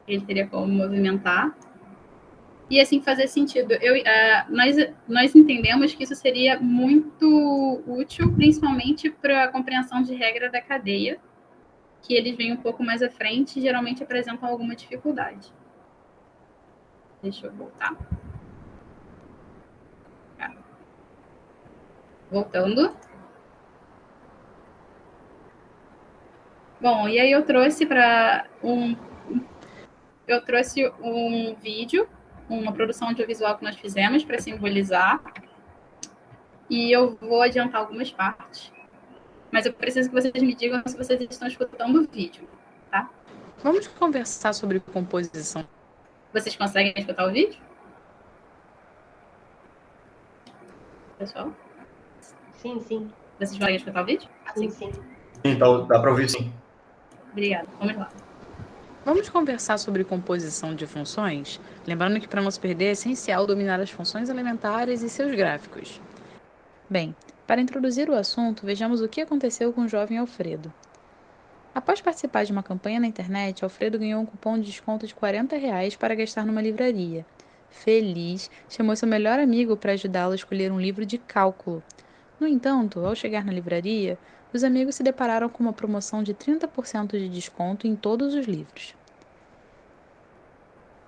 ele teria como movimentar. E assim fazer sentido. Nós entendemos que isso seria muito útil, principalmente para a compreensão de regra da cadeia, que eles vêm um pouco mais à frente e geralmente apresentam alguma dificuldade. Deixa eu voltar. Voltando. Bom, e aí eu trouxe um vídeo, uma produção audiovisual que nós fizemos para simbolizar. E eu vou adiantar algumas partes. Mas eu preciso que vocês me digam se vocês estão escutando o vídeo, tá? Vamos conversar sobre composição. Vocês conseguem escutar o vídeo? Pessoal? Sim, sim. Vocês conseguem escutar o vídeo? Sim, sim. Sim, dá para ouvir, sim. Obrigada. Vamos lá. Vamos conversar sobre composição de funções? Lembrando que para não se perder é essencial dominar as funções elementares e seus gráficos. Bem, para introduzir o assunto, vejamos o que aconteceu com o jovem Alfredo. Após participar de uma campanha na internet, Alfredo ganhou um cupom de desconto de R$ 40 para gastar numa livraria. Feliz, chamou seu melhor amigo para ajudá-lo a escolher um livro de cálculo. No entanto, ao chegar na livraria, os amigos se depararam com uma promoção de 30% de desconto em todos os livros.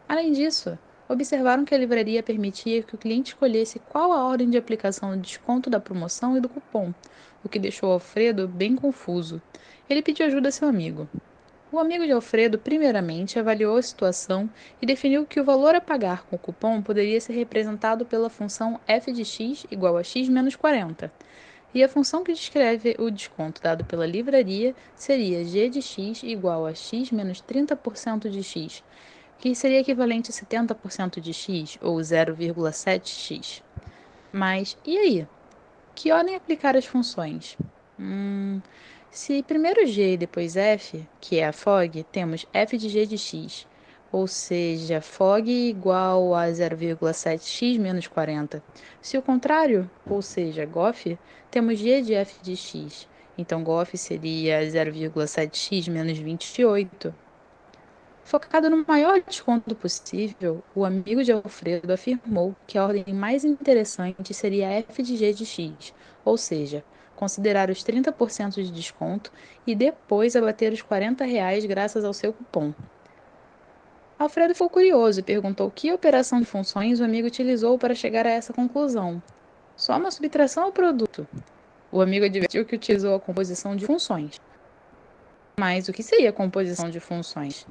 Além disso, observaram que a livraria permitia que o cliente escolhesse qual a ordem de aplicação do desconto da promoção e do cupom, o que deixou Alfredo bem confuso. Ele pediu ajuda a seu amigo. O amigo de Alfredo, primeiramente, avaliou a situação e definiu que o valor a pagar com o cupom poderia ser representado pela função f de x igual a x menos 40, e a função que descreve o desconto dado pela livraria seria g de x igual a x menos 30% de x, que seria equivalente a 70% de x, ou 0,7x. Mas, e aí? Que ordem aplicar as funções? Se primeiro g e depois f, que é a FOG, temos f de g de x, ou seja, FOG igual a 0,7x menos 40. Se o contrário, ou seja, GOF, temos g de f de x, então GOF seria 0,7x menos 28. Focado no maior desconto possível, o amigo de Alfredo afirmou que a ordem mais interessante seria f de g de x, ou seja, considerar os 30% de desconto e depois abater os R$ 40 graças ao seu cupom. Alfredo ficou curioso e perguntou que operação de funções o amigo utilizou para chegar a essa conclusão. Só uma subtração ao produto. O amigo advertiu que utilizou a composição de funções. Mas o que seria a composição de funções?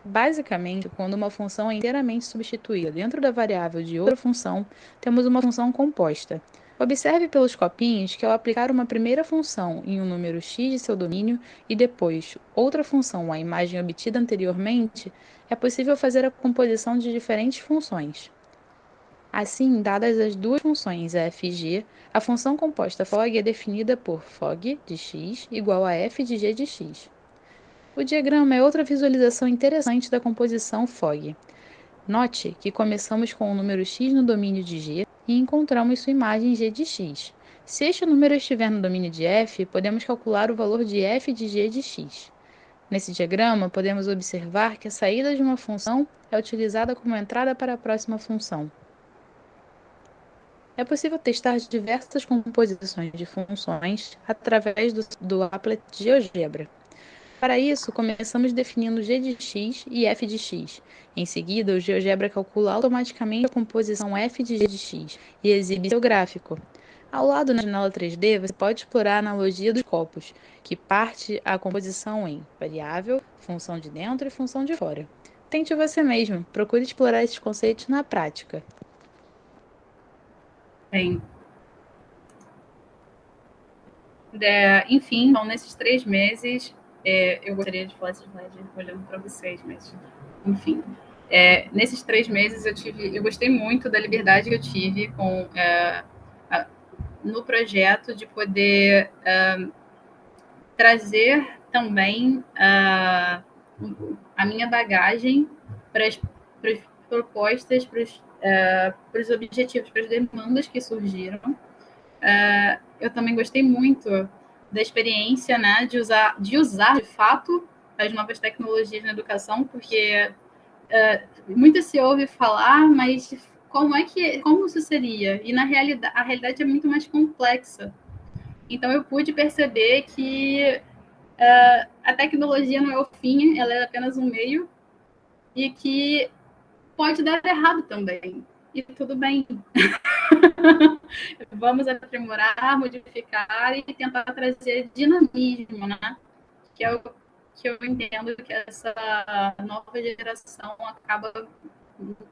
Basicamente, quando uma função é inteiramente substituída dentro da variável de outra função, temos uma função composta. Observe pelos copinhos que ao aplicar uma primeira função em um número x de seu domínio e depois outra função à imagem obtida anteriormente, é possível fazer a composição de diferentes funções. Assim, dadas as duas funções f e g, a função composta fog é definida por fog de x igual a f de g de x. O diagrama é outra visualização interessante da composição fog. Note que começamos com o número x no domínio de g e encontramos sua imagem g de x. Se este número estiver no domínio de f, podemos calcular o valor de f de g de x. Nesse diagrama, podemos observar que a saída de uma função é utilizada como entrada para a próxima função. É possível testar diversas composições de funções através do applet GeoGebra. Para isso, começamos definindo g de x e f de x. Em seguida, o GeoGebra calcula automaticamente a composição f de g de x e exibe seu gráfico. Ao lado, na janela 3D, você pode explorar a analogia dos copos, que parte a composição em variável, função de dentro e função de fora. Tente você mesmo, procure explorar esses conceitos na prática. Bem, enfim, então, nesses 3 meses, eu gostaria de falar esse slide olhando para vocês, mas, enfim, nesses 3 meses eu gostei muito da liberdade que eu tive no projeto de poder trazer também a minha bagagem para as propostas, para os objetivos, para as demandas que surgiram. Eu também gostei muito da experiência, né, de usar de fato as novas tecnologias na educação, porque muito se ouve falar, mas como isso seria? E na realidade, a realidade é muito mais complexa. Então eu pude perceber que a tecnologia não é o fim, ela é apenas um meio, e que pode dar errado também. E tudo bem. Vamos aprimorar, modificar e tentar trazer dinamismo, né? Que é o que eu entendo que essa nova geração acaba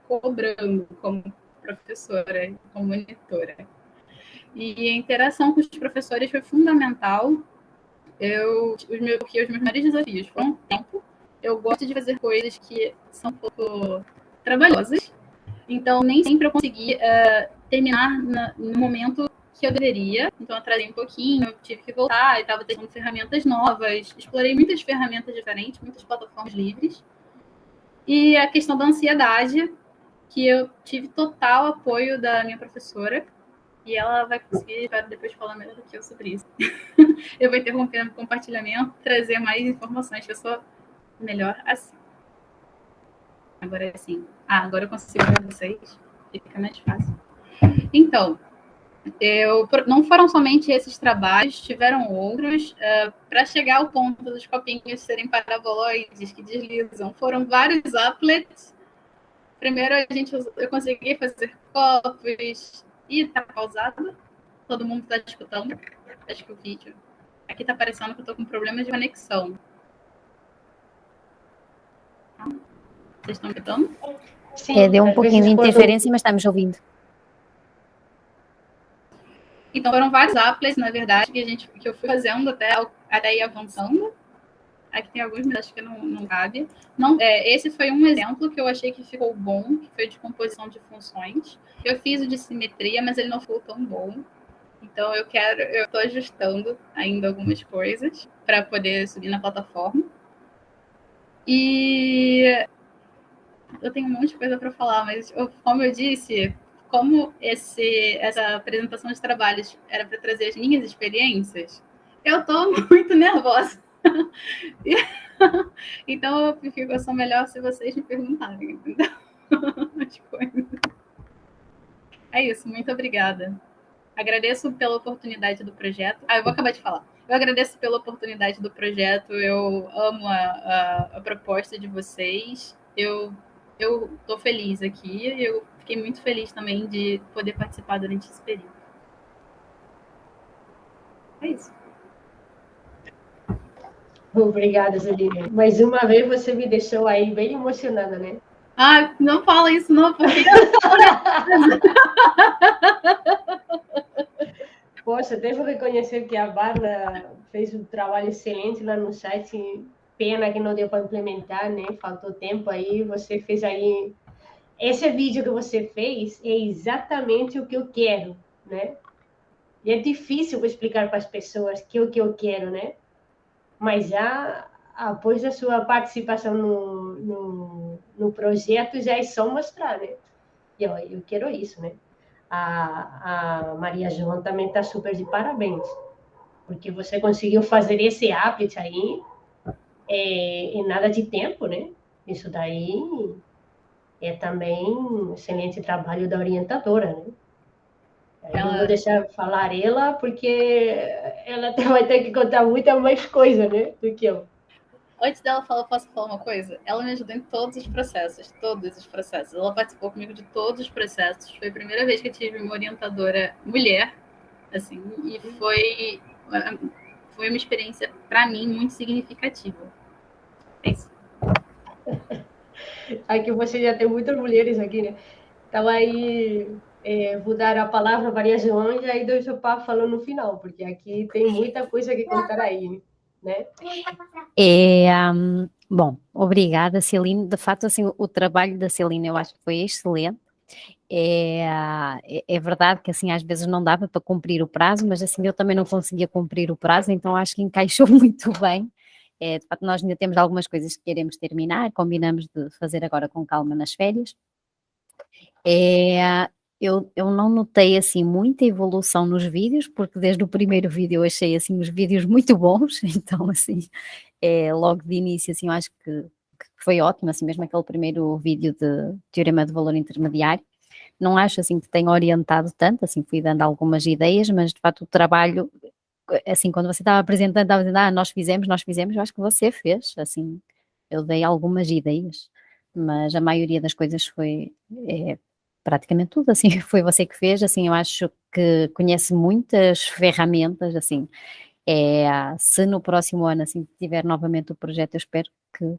cobrando como professora, como monitora. E a interação com os professores foi fundamental. Os meus maiores desafios foram tempo. Eu gosto de fazer coisas que são um pouco trabalhosas, então nem sempre eu consegui terminar no momento que eu deveria. Então eu atrasei um pouquinho, eu tive que voltar, estava testando ferramentas novas, explorei muitas ferramentas diferentes, muitas plataformas livres. E a questão da ansiedade, que eu tive total apoio da minha professora, e ela vai conseguir depois falar melhor do que eu sobre isso. Eu vou interromper o compartilhamento, trazer mais informações, que eu sou melhor assim. Agora sim. Agora eu consigo ver vocês. Fica mais fácil. Então, não foram somente esses trabalhos, tiveram outros. Para chegar ao ponto dos copinhos serem paraboloides que deslizam, foram vários applets. Primeiro, eu consegui fazer copos. Ih, tá pausado? Todo mundo está escutando? Acho que o vídeo. Aqui está aparecendo que eu estou com problema de conexão. Vocês estão escutando? Sim, deu um pouquinho de interferência, mas estamos ouvindo. Então, foram vários applets, na verdade, que eu fui fazendo até ir avançando. Aqui tem alguns, mas acho que não cabe. Esse foi um exemplo que eu achei que ficou bom, que foi de composição de funções. Eu fiz o de simetria, mas ele não ficou tão bom. Então, eu estou ajustando ainda algumas coisas para poder subir na plataforma. E eu tenho um monte de coisa para falar, mas como eu disse, como essa apresentação de trabalhos era para trazer as minhas experiências, eu estou muito nervosa. Então, eu sou melhor se vocês me perguntarem, entendeu? As coisas. É isso, muito obrigada. Agradeço pela oportunidade do projeto. Eu vou acabar de falar. Eu agradeço pela oportunidade do projeto. Eu amo a proposta de vocês. Eu estou feliz aqui. Eu fiquei muito feliz também de poder participar durante esse período. É isso. Obrigada, Zeline. Mais uma vez você me deixou aí bem emocionada, né? Não fala isso não, porque... Poxa, devo reconhecer que a Bárbara fez um trabalho excelente lá no site. Pena que não deu para implementar, né? Faltou tempo aí. Você fez aí esse vídeo que você fez é exatamente o que eu quero, né? E é difícil explicar para as pessoas que é o que eu quero, né? Mas já após a sua participação no projeto, já é só mostrar, né? E ó, eu quero isso, né? A Maria João também está super de parabéns, porque você conseguiu fazer esse apet aí em nada de tempo, né? Isso daí é também um excelente trabalho da orientadora, né? Eu não vou deixar falar ela, porque ela vai ter que contar muita mais coisa, né, do que eu. Antes dela falar, posso falar uma coisa? Ela me ajudou em todos os processos, todos os processos. Ela participou comigo de todos os processos. Foi a primeira vez que eu tive uma orientadora mulher, assim, e foi uma experiência, para mim, muito significativa. É isso. Aqui você já tem muitas mulheres aqui, né? Então aí vou dar a palavra a Maria João e aí deixo o papo falando no final, porque aqui tem muita coisa que contar aí, né? Bom, obrigada, Celine. De fato, assim, o trabalho da Celine eu acho que foi excelente. É verdade que assim às vezes não dava para cumprir o prazo, mas assim eu também não conseguia cumprir o prazo, então acho que encaixou muito bem. De facto, nós ainda temos algumas coisas que queremos terminar, combinamos de fazer agora com calma nas férias. Eu não notei assim muita evolução nos vídeos, porque desde o primeiro vídeo eu achei assim os vídeos muito bons, então assim, logo de início assim eu acho que foi ótimo, assim mesmo aquele primeiro vídeo de Teorema de Valor Intermediário. Não acho assim que tenha orientado tanto, assim fui dando algumas ideias, mas de facto o trabalho, assim quando você estava apresentando, estava dizendo, nós fizemos, eu acho que você fez, assim, eu dei algumas ideias, mas a maioria das coisas foi praticamente tudo, assim, foi você que fez, assim, eu acho que conhece muitas ferramentas, assim, se no próximo ano, assim, tiver novamente o projeto, eu espero que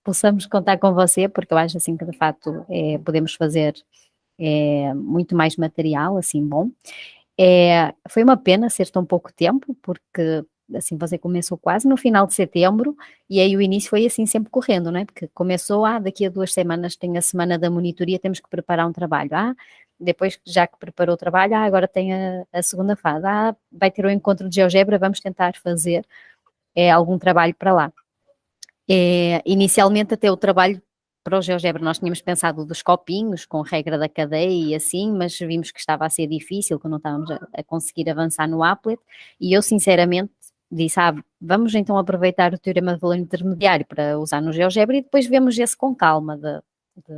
possamos contar com você, porque eu acho, assim, que de facto podemos fazer muito mais material, assim, bom. Foi uma pena ser tão pouco tempo, porque assim, você começou quase no final de setembro e aí o início foi assim sempre correndo, não é? Porque começou, daqui a 2 semanas tem a semana da monitoria, temos que preparar um trabalho, depois já que preparou o trabalho, agora tem a segunda fase, vai ter o encontro de GeoGebra, vamos tentar fazer algum trabalho para lá. Inicialmente até o trabalho para o GeoGebra nós tínhamos pensado dos copinhos, com regra da cadeia e assim, mas vimos que estava a ser difícil, que não estávamos a conseguir avançar no applet, e eu sinceramente disse, vamos então aproveitar o teorema de valor intermediário para usar no GeoGebra e depois vemos esse com calma, de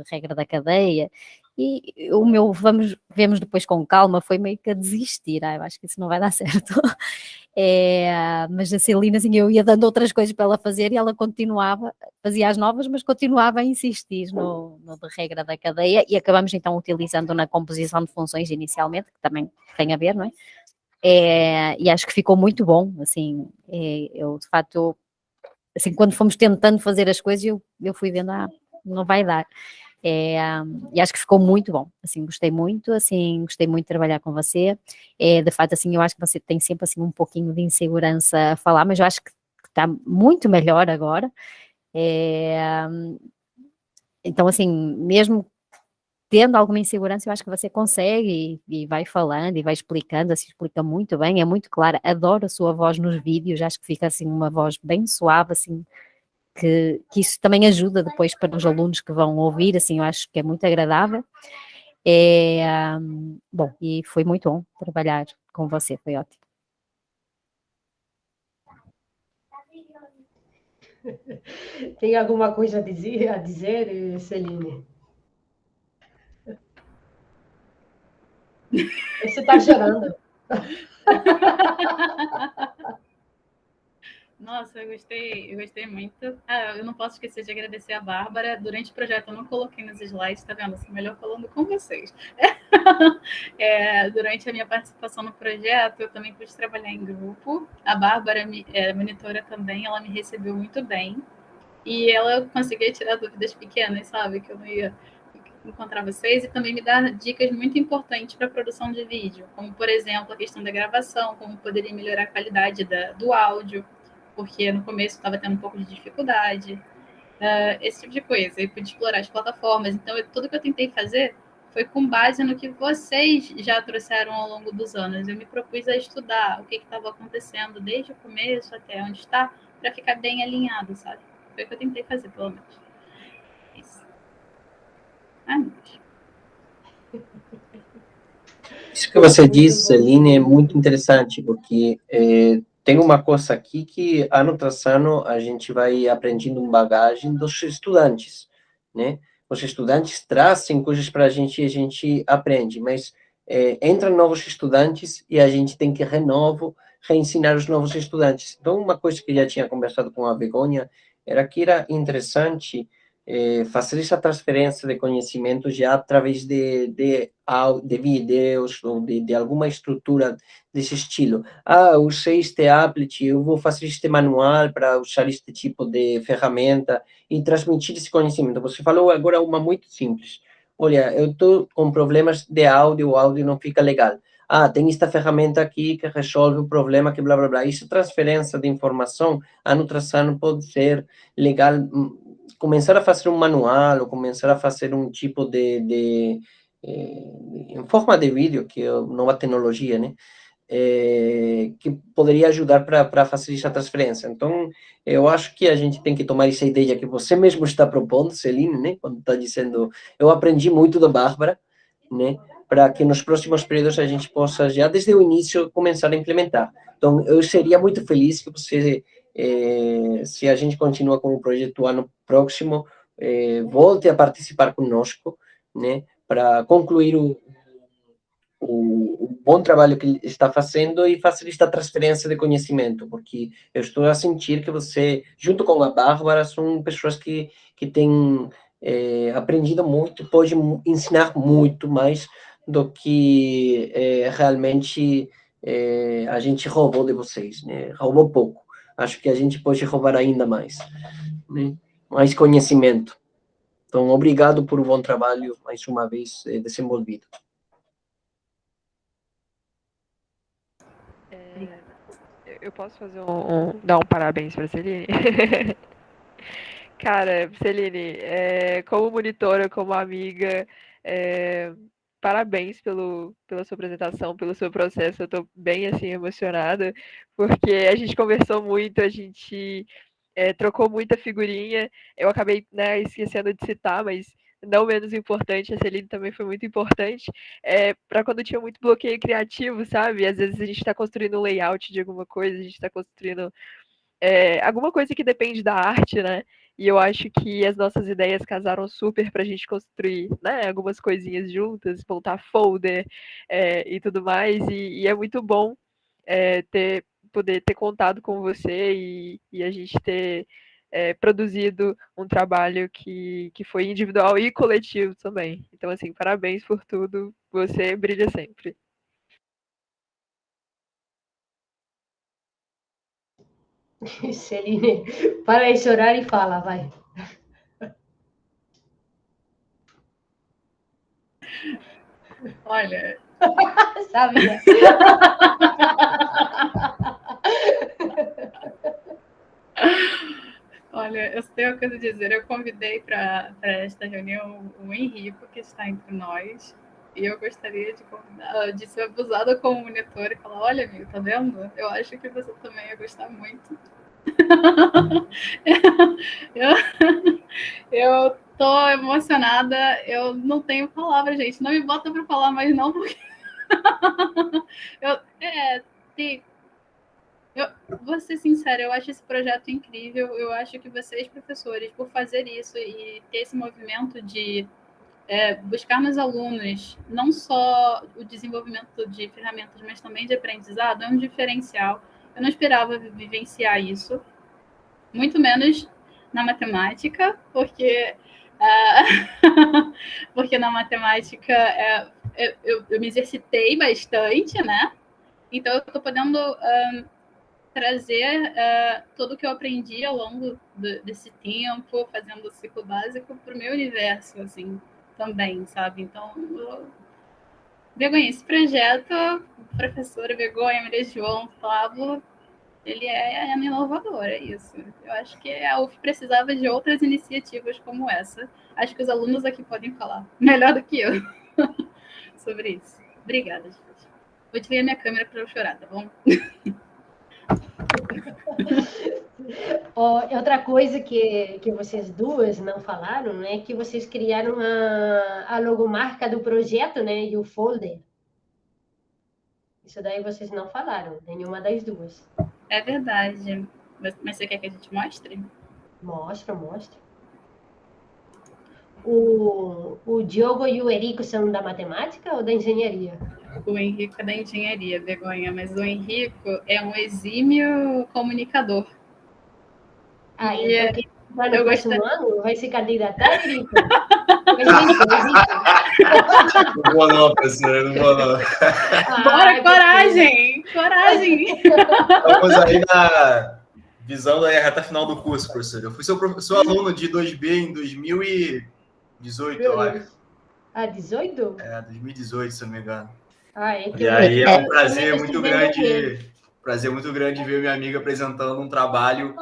regra da cadeia, e o meu vemos depois com calma foi meio que a desistir, eu acho que isso não vai dar certo. Mas a Celina, assim, eu ia dando outras coisas para ela fazer e ela continuava, fazia as novas, mas continuava a insistir no de regra da cadeia e acabamos então utilizando na composição de funções inicialmente, que também tem a ver, não é? E acho que ficou muito bom, assim, eu de facto, assim, quando fomos tentando fazer as coisas, eu fui vendo, não vai dar. E acho que ficou muito bom, assim, gostei muito de trabalhar com você, de fato, assim, eu acho que você tem sempre, assim, um pouquinho de insegurança a falar, mas eu acho que está muito melhor agora, então, assim, mesmo tendo alguma insegurança, eu acho que você consegue e vai falando e vai explicando, assim, explica muito bem, é muito clara, adoro a sua voz nos vídeos, acho que fica, assim, uma voz bem suave, assim, que isso também ajuda depois para os alunos que vão ouvir, assim, eu acho que é muito agradável. Bom, e foi muito bom trabalhar com você, foi ótimo. Tem alguma coisa a dizer, Celine? Você está chorando. Nossa, eu gostei muito. Eu não posso esquecer de agradecer a Bárbara. Durante o projeto eu não coloquei nos slides, tá vendo? Assim, melhor falando com vocês. Durante a minha participação no projeto, eu também pude trabalhar em grupo. A Bárbara, monitora também, ela me recebeu muito bem. E ela conseguia tirar dúvidas pequenas, sabe? Que eu não ia encontrar vocês, e também me dar dicas muito importantes para a produção de vídeo, como, por exemplo, a questão da gravação, como poderia melhorar a qualidade do áudio, porque no começo estava tendo um pouco de dificuldade. esse tipo de coisa. E pude explorar as plataformas. Então, tudo que eu tentei fazer foi com base no que vocês já trouxeram ao longo dos anos. Eu me propus a estudar o que estava acontecendo desde o começo até onde está, para ficar bem alinhado, sabe? Foi o que eu tentei fazer, pelo menos. Isso. Meu Deus. Isso que você disse, Celine, é muito interessante, porque tem uma coisa aqui que, ano tras ano, a gente vai aprendendo bagagem dos estudantes, né? Os estudantes trazem coisas para a gente aprende, mas entram novos estudantes e a gente tem que reensinar os novos estudantes. Então, uma coisa que já tinha conversado com a Begonha era que era interessante fazer essa transferência de conhecimento já através de vídeos ou de alguma estrutura desse estilo. Eu usei este applet, eu vou fazer este manual para usar este tipo de ferramenta e transmitir esse conhecimento. Você falou agora uma muito simples. Olha, eu estou com problemas de áudio, o áudio não fica legal. Tem esta ferramenta aqui que resolve o problema, que blá, blá, blá. Isso, transferência de informação, ano tras ano, pode ser legal. Começar a fazer um manual, ou começar a fazer um tipo em forma de vídeo, que é nova tecnologia, né? Que poderia ajudar para fazer essa transferência. Então, eu acho que a gente tem que tomar essa ideia que você mesmo está propondo, Celine, né? Quando está dizendo, eu aprendi muito da Bárbara, né? Para que nos próximos períodos a gente possa, já desde o início, começar a implementar. Então, eu seria muito feliz que você, se a gente continua com o projeto ano próximo, volte a participar conosco, né? Para concluir o bom trabalho que ele está fazendo e fazer esta transferência de conhecimento, porque eu estou a sentir que você, junto com a Bárbara, são pessoas que têm aprendido muito, pode ensinar muito mais do que realmente a gente roubou de vocês, né? Roubou pouco. Acho que a gente pode roubar ainda mais, né? Mais conhecimento. Então, obrigado por um bom trabalho, mais uma vez, desenvolvido. Eu posso fazer dar um parabéns para a Celine? Cara, Celine, como monitora, como amiga, parabéns pela sua apresentação, pelo seu processo. Eu estou bem assim emocionada, porque a gente conversou muito, a gente trocou muita figurinha. Eu acabei, né, esquecendo de citar, mas não menos importante, a Celine também foi muito importante para quando tinha muito bloqueio criativo, sabe? Às vezes a gente está construindo um layout de alguma coisa, a gente está construindo alguma coisa que depende da arte, né? E eu acho que as nossas ideias casaram super para a gente construir, né? Algumas coisinhas juntas, montar folder e tudo mais. E é muito bom poder ter contado com você e a gente ter produzido um trabalho que foi individual e coletivo também. Então, assim, parabéns por tudo. Você brilha sempre. Celine, para de chorar e fala, vai. Olha. Sabia. Olha, eu tenho uma coisa a dizer. Eu convidei para esta reunião o Henrico, que está entre nós, e eu gostaria de ser abusada como monitor e falar: olha, amigo, tá vendo? Eu acho que você também ia gostar muito. eu tô emocionada, eu não tenho palavras, gente. Não me bota para falar mais, não, porque. Vou ser sincera, eu acho esse projeto incrível. Eu acho que vocês, professores, por fazer isso e ter esse movimento de buscar nos alunos não só o desenvolvimento de ferramentas, mas também de aprendizado, é um diferencial. Eu não esperava vivenciar isso, muito menos na matemática, porque na matemática eu me exercitei bastante, né? Então eu estou podendo trazer tudo que eu aprendi ao longo desse tempo, fazendo o ciclo básico, para o meu universo, assim, também, sabe? Então, Begonha, esse projeto, professora Begonha, Maria João, Pablo, ele é inovador, é isso. Eu acho que a UF precisava de outras iniciativas como essa. Acho que os alunos aqui podem falar melhor do que eu sobre isso. Obrigada, gente. Vou desligar minha câmera para eu chorar, tá bom? Outra coisa que vocês duas não falaram, né, que vocês criaram a logomarca do projeto, né, e o folder. Isso daí vocês não falaram, nenhuma das duas. É verdade. Mas você quer que a gente mostre? Mostra. O Diogo e o Erico são da matemática ou da engenharia? O Henrico é da engenharia, Begonha, mas o Henrico é um exímio comunicador. Então quem vai no eu próximo ano vai se candidatar, Erico? Não vou não, professora, não vou não. Bora, coragem! Estamos aí na visão da reta final do curso, professor. Eu fui seu aluno de 2B em 2018, eu acho. 18? 2018, se eu não me engano. E aí é um prazer muito grande ver minha amiga apresentando um trabalho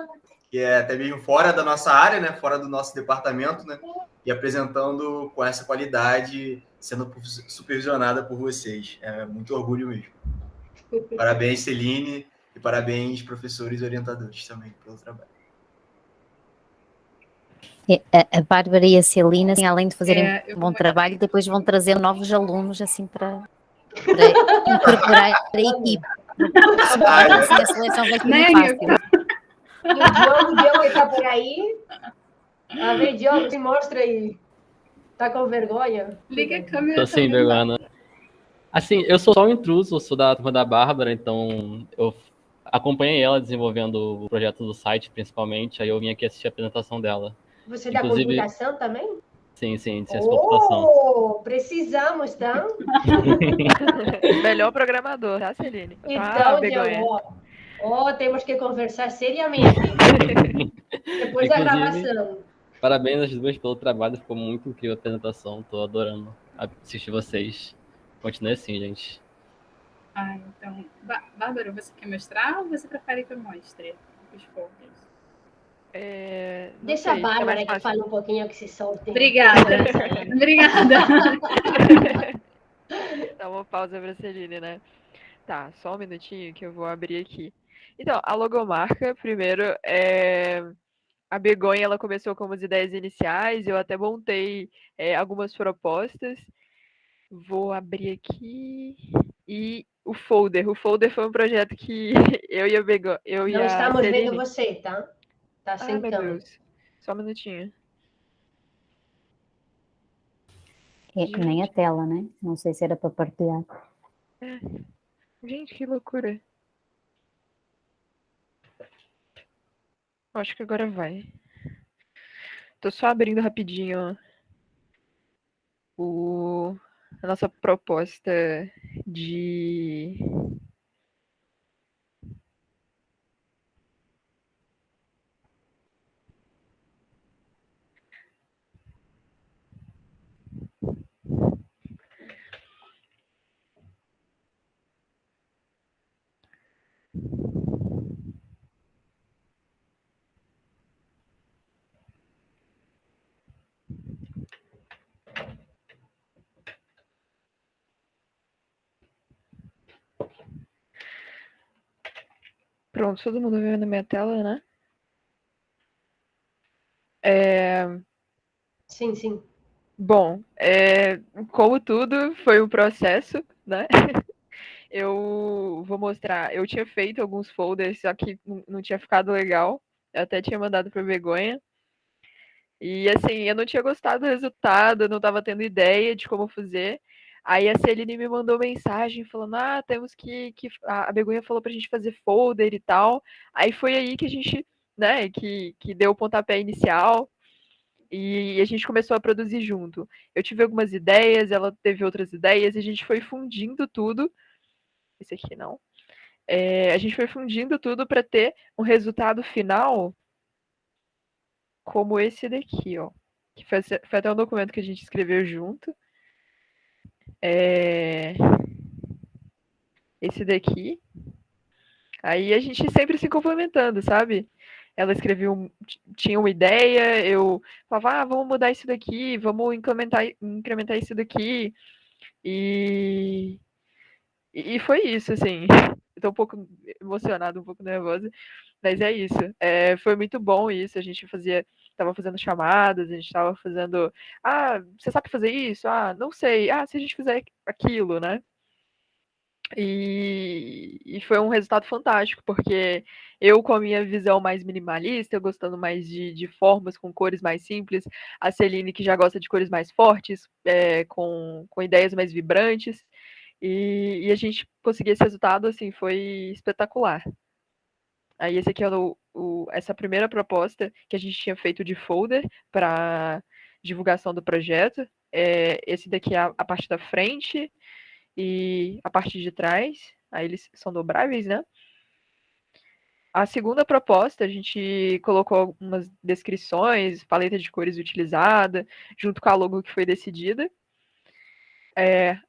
que é até mesmo fora da nossa área, né? Fora do nosso departamento, né? E apresentando com essa qualidade, sendo supervisionada por vocês. É muito orgulho mesmo. Parabéns, Celine, e parabéns, professores e orientadores também, pelo trabalho. A Bárbara e a Celina, assim, além de fazerem um bom trabalho, depois vão trazer novos alunos assim para incorporar a equipe. Assim, a seleção vai ser muito fácil. E o Diogo está por aí. A ver, Diogo, se mostra aí. Tá com vergonha? Liga a câmera. Tô sem vergonha. Assim, eu sou só um intruso, eu sou da turma da Bárbara, então eu acompanhei ela desenvolvendo o projeto do site, principalmente, aí eu vim aqui assistir a apresentação dela. Você da computação também? Sim, de ciência de computação. Precisamos, tá? Melhor programador, tá, Celine? Então, Diogo, temos que conversar seriamente. Depois da gravação. Parabéns às duas pelo trabalho, ficou muito incrível a apresentação, tô adorando assistir vocês. Continue assim, gente. Então, Bárbara, você quer mostrar ou você prefere que eu mostre os folders? Deixa a Bárbara que fale um pouquinho, que se solte. Obrigada. Dá uma pausa para a Celine, né? Tá, só um minutinho que eu vou abrir aqui. Então, a logomarca, primeiro, a Begonha, ela começou com as ideias iniciais, eu até montei algumas propostas. Vou abrir aqui. E o folder foi um projeto que eu e a Begonha... Não estamos vendo você, tá? Tá sem câmera. Deus. Só um minutinho. Nem a tela, né? Não sei se era para partilhar. Gente, que loucura. Acho que agora vai. Tô só abrindo rapidinho a nossa proposta de... Pronto, todo mundo vendo minha tela, né? Sim. Bom, como tudo, foi um processo, né? Eu vou mostrar. Eu tinha feito alguns folders, só que não tinha ficado legal. Eu até tinha mandado para Begonha. E assim, eu não tinha gostado do resultado, eu não estava tendo ideia de como fazer. Aí a Celine me mandou mensagem falando: temos que a Begonha falou pra gente fazer folder e tal. Aí foi aí que a gente, né, que deu o pontapé inicial e a gente começou a produzir junto. Eu tive algumas ideias, ela teve outras ideias, e a gente foi fundindo tudo. Esse aqui não. A gente foi fundindo tudo para ter um resultado final como esse daqui, ó. Que foi até um documento que a gente escreveu junto. Esse daqui. Aí a gente sempre se complementando, sabe? Ela tinha uma ideia, eu falava, vamos mudar isso daqui, vamos incrementar isso daqui. E foi isso, assim. Eu tô um pouco emocionada, um pouco nervosa, mas é isso. Foi muito bom isso. A gente tava fazendo chamadas, a gente tava fazendo. Você sabe fazer isso? Não sei. Se a gente fizer aquilo, né? E foi um resultado fantástico, porque eu, com a minha visão mais minimalista, gostando mais de formas com cores mais simples, a Celine, que já gosta de cores mais fortes, com ideias mais vibrantes, e a gente conseguir esse resultado, assim, foi espetacular. Aí esse aqui é essa primeira proposta que a gente tinha feito de folder para divulgação do projeto. Esse daqui é a parte da frente e a parte de trás. Aí eles são dobráveis, né? A segunda proposta, a gente colocou algumas descrições, paleta de cores utilizada, junto com a logo que foi decidida.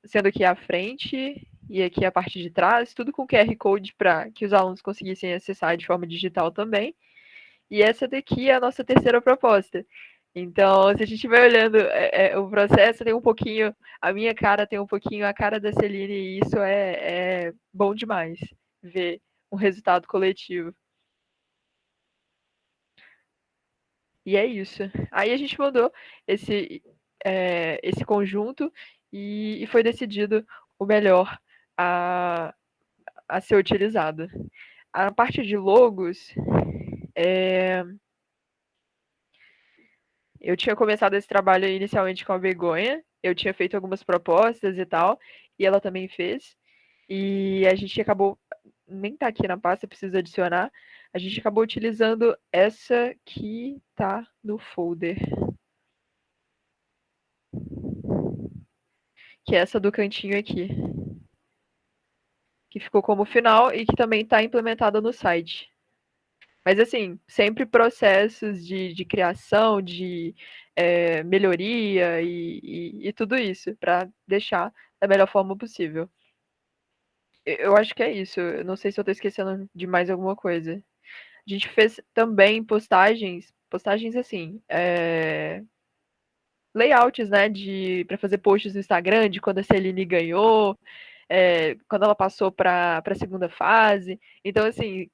Sendo aqui a frente e aqui a parte de trás, tudo com QR Code para que os alunos conseguissem acessar de forma digital também. E essa daqui é a nossa terceira proposta. Então, se a gente estiver olhando o processo, tem um pouquinho, a minha cara tem um pouquinho a cara da Celine, e isso é bom demais, ver um resultado coletivo. E é isso. Aí a gente mandou esse conjunto e foi decidido o melhor a ser utilizado. A parte de logos, eu tinha começado esse trabalho inicialmente com a Begonha, eu tinha feito algumas propostas e tal, e ela também fez, e a gente acabou, nem tá aqui na pasta, preciso adicionar, a gente acabou utilizando essa que tá no folder. Que é essa do cantinho aqui. Que ficou como final e que também está implementada no site. Mas, assim, sempre processos de criação, de melhoria e tudo isso, para deixar da melhor forma possível. Eu acho que é isso. Eu não sei se eu estou esquecendo de mais alguma coisa. A gente fez também postagens assim, layouts, né, para fazer posts no Instagram de quando a Celine ganhou, quando ela passou para a segunda fase. Então, assim,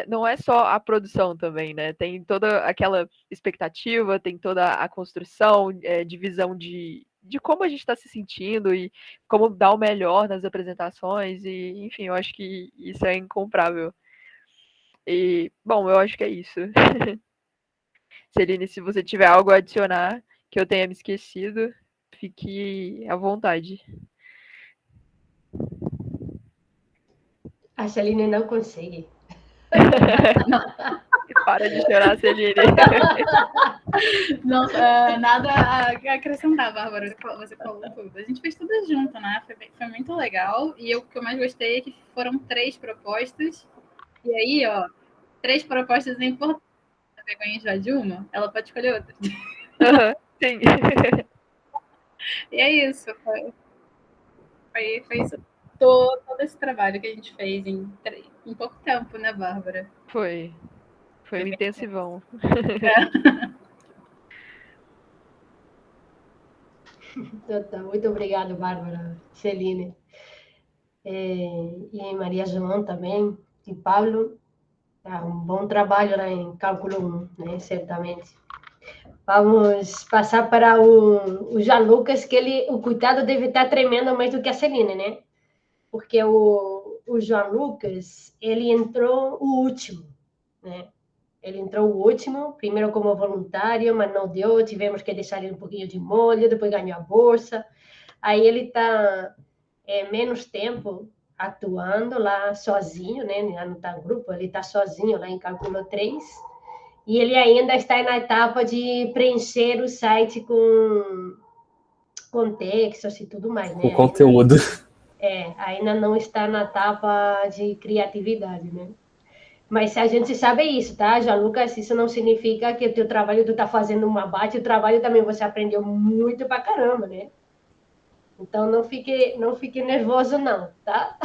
não é só a produção também, né? Tem toda aquela expectativa, tem toda a construção, de visão de como a gente está se sentindo e como dar o melhor nas apresentações. E, enfim, eu acho que isso é incomparável. E, bom, eu acho que é isso. Celine, se você tiver algo a adicionar que eu tenha me esquecido, fique à vontade. A Celine não consegue. Para de chorar, Celine. Não, nada a acrescentar, Bárbara. Você falou tudo. A gente fez tudo junto, né? Foi muito legal. E o que eu mais gostei é que foram 3 propostas. E aí, 3 propostas é importante. A Begonha já de uma, ela pode escolher outra. Sim. E é isso. Foi isso. Todo esse trabalho que a gente fez em pouco tempo, né, Bárbara? Foi um intensivão. Muito obrigada, Bárbara, Celine. E Maria João também, e Pablo. Um bom trabalho lá em Cálculo 1, né, certamente. Vamos passar para o João Lucas, que o coitado deve estar tremendo mais do que a Celine, né? Porque o João Lucas, ele entrou o último, né? Ele entrou o último, primeiro como voluntário, mas não deu, tivemos que deixar ele um pouquinho de molho, depois ganhou a bolsa. Aí ele está menos tempo atuando lá sozinho, né? Não está em grupo, ele está sozinho lá em Cálculo 3. E ele ainda está na etapa de preencher o site com textos e tudo mais, né? O conteúdo. Ainda não está na etapa de criatividade, né? Mas a gente sabe isso, tá, João Lucas? Isso não significa que o teu trabalho tu tá fazendo uma bate, o trabalho também você aprendeu muito pra caramba, né? Então não fique nervoso não, tá?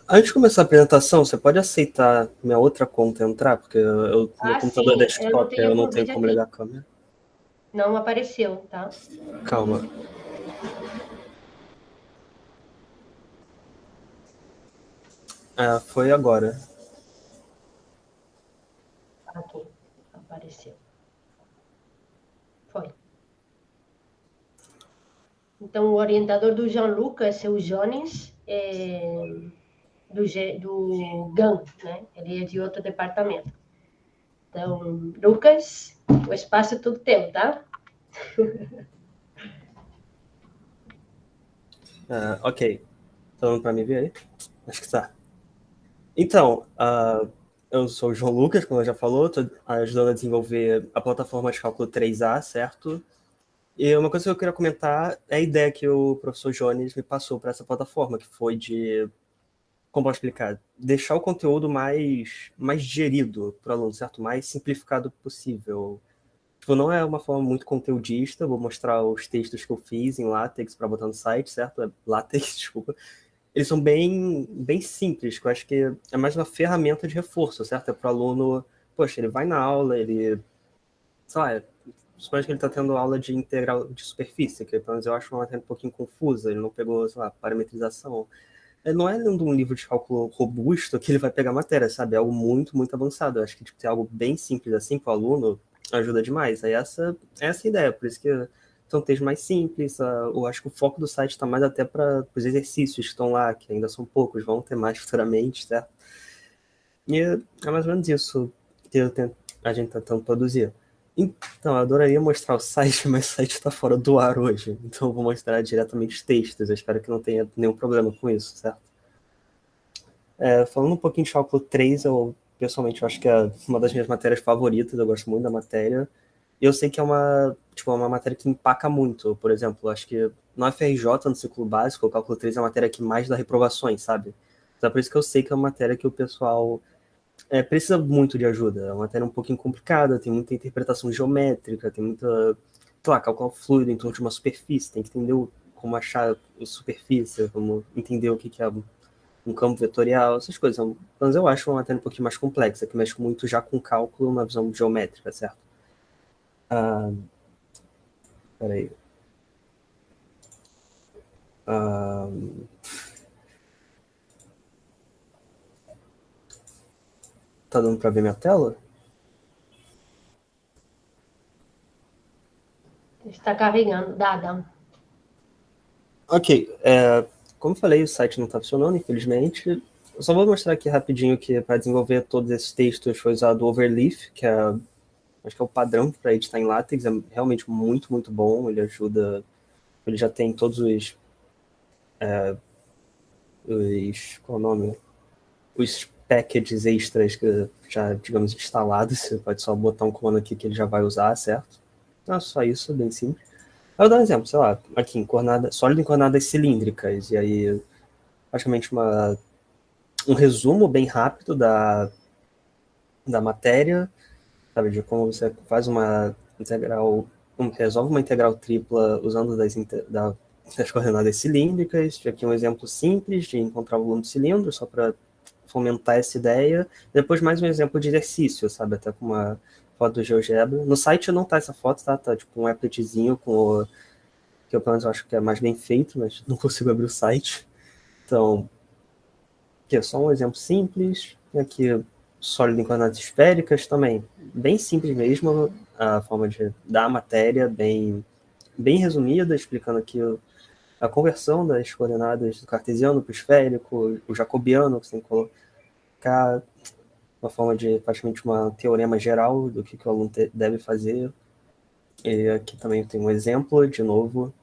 Antes de começar a apresentação, você pode aceitar minha outra conta entrar? Porque meu computador é sim, eu não desktop, tenho eu não tenho convite como aqui. ligar a câmera. Não apareceu, tá? Calma. Foi agora. Aqui, apareceu. Foi. Então, o orientador do Jean Lucas é o Jones, do GAN, né? Ele é de outro departamento. Então, Lucas, o espaço é tudo teu, tá? Ok. Tá dando pra me ver aí? Acho que tá. Então, eu sou o João Lucas, como eu já falou, estou ajudando a desenvolver a plataforma de cálculo 3A, certo? E uma coisa que eu queria comentar é a ideia que o professor Jones me passou para essa plataforma, que foi de, como posso explicar, deixar o conteúdo mais digerido para o aluno, certo? Mais simplificado possível. Tipo, não é uma forma muito conteudista, vou mostrar os textos que eu fiz em LaTeX para botar no site, certo? LaTeX, desculpa. Eles são bem simples, que eu acho que é mais uma ferramenta de reforço, certo? É para o aluno, poxa, ele vai na aula, ele, sei lá, supõe que ele está tendo aula de integral de superfície, que pelo menos eu acho uma matéria um pouquinho confusa, ele não pegou, sei lá, parametrização. Não é lendo um livro de cálculo robusto que ele vai pegar a matéria, sabe? É algo muito avançado. Eu acho que ter algo bem simples assim para o aluno ajuda demais. Aí essa é essa a ideia, por isso que são textos mais simples. Eu acho que o foco do site está mais até para os exercícios que estão lá, que ainda são poucos, vão ter mais futuramente, certo? E é mais ou menos isso que a gente está tentando produzir. Então, eu adoraria mostrar o site, mas o site está fora do ar hoje. Então, eu vou mostrar diretamente os textos. Eu espero que não tenha nenhum problema com isso, certo? Falando um pouquinho de cálculo 3, eu pessoalmente acho que é uma das minhas matérias favoritas. Eu gosto muito da matéria. E eu sei que é uma matéria que empaca muito. Por exemplo, acho que no FRJ, no ciclo básico, o cálculo 3 é a matéria que mais dá reprovações, sabe? Então, é por isso que eu sei que é uma matéria que o pessoal precisa muito de ajuda. É uma matéria um pouquinho complicada, tem muita interpretação geométrica, tem muita, sei lá, cálculo fluido em torno de uma superfície, tem que entender como achar a superfície, como entender o que é um campo vetorial, essas coisas. Mas eu acho uma matéria um pouquinho mais complexa, que mexe muito já com cálculo na visão geométrica, certo? Peraí. Tá dando para ver minha tela? Está carregando, dá. Ok, como eu falei, o site não está funcionando, infelizmente. Eu só vou mostrar aqui rapidinho que para desenvolver todos esses textos foi usado o Overleaf, que acho que é o padrão para editar em LaTeX, é realmente muito bom, ele ajuda, ele já tem todos qual é o nome? Os packages extras que já, digamos, instalados, você pode só botar um comando aqui que ele já vai usar, certo? Então é só isso, bem simples. Eu vou dar um exemplo, sei lá, aqui em sólido em coordenadas cilíndricas, e aí praticamente um resumo bem rápido da matéria, sabe, de como você faz uma integral, resolve uma integral tripla usando das coordenadas cilíndricas. Aqui um exemplo simples de encontrar o volume do cilindro, só para fomentar essa ideia. Depois mais um exemplo de exercício, sabe, até com uma foto do GeoGebra. No site não tá essa foto, tá tipo um appletzinho com que eu pelo menos acho que é mais bem feito, mas não consigo abrir o site. Então, aqui é só um exemplo simples. E aqui, sólido em coordenadas esféricas também. Bem simples mesmo, a forma de dar a matéria, bem resumida, explicando aqui a conversão das coordenadas do cartesiano para o esférico, o jacobiano, que você tem que colocar, uma forma de praticamente um teorema geral do que o aluno deve fazer. E aqui também tem um exemplo, de novo,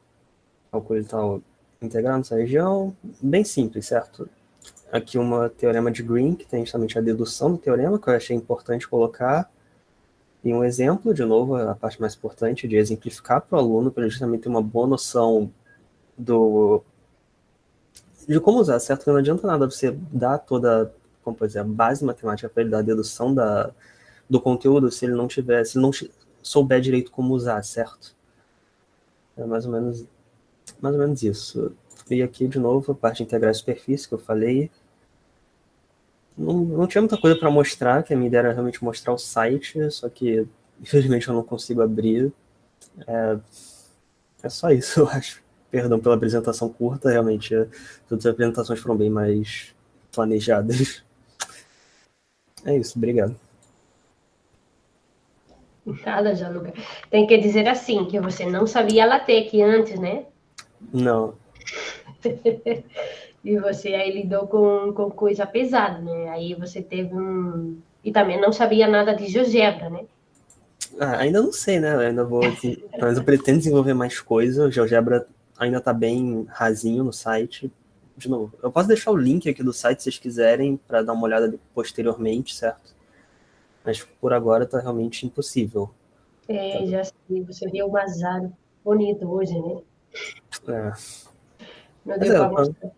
cálculo tal integrado nessa região, bem simples, certo? Aqui uma teorema de Green, que tem justamente a dedução do teorema, que eu achei importante colocar, e um exemplo, de novo, a parte mais importante, de exemplificar para o aluno, para ele justamente ter uma boa noção de como usar, certo? Não adianta nada você dar toda, como pode dizer, a base matemática para ele, dar a dedução do conteúdo, se ele não souber direito como usar, certo? É mais ou menos isso. E aqui, de novo, a parte de integrar a superfície que eu falei. Não tinha muita coisa para mostrar, que a minha ideia era realmente mostrar o site, só que, infelizmente, eu não consigo abrir. É só isso, eu acho. Perdão pela apresentação curta, realmente. Todas as apresentações foram bem mais planejadas. É isso, obrigado. Nada, Gianluca. Tem que dizer assim, que você não sabia LaTeX antes, né? Não. E você aí lidou com coisa pesada, né? Aí você teve um... E também não sabia nada de GeoGebra, né? Ainda não sei, né? Eu ainda vou... Mas eu pretendo desenvolver mais coisa. O GeoGebra ainda tá bem rasinho no site. De novo, eu posso deixar o link aqui do site se vocês quiserem para dar uma olhada posteriormente, certo? Mas por agora tá realmente impossível. Já sei, você deu um azar bonito hoje, né? Não deu pra mostrar.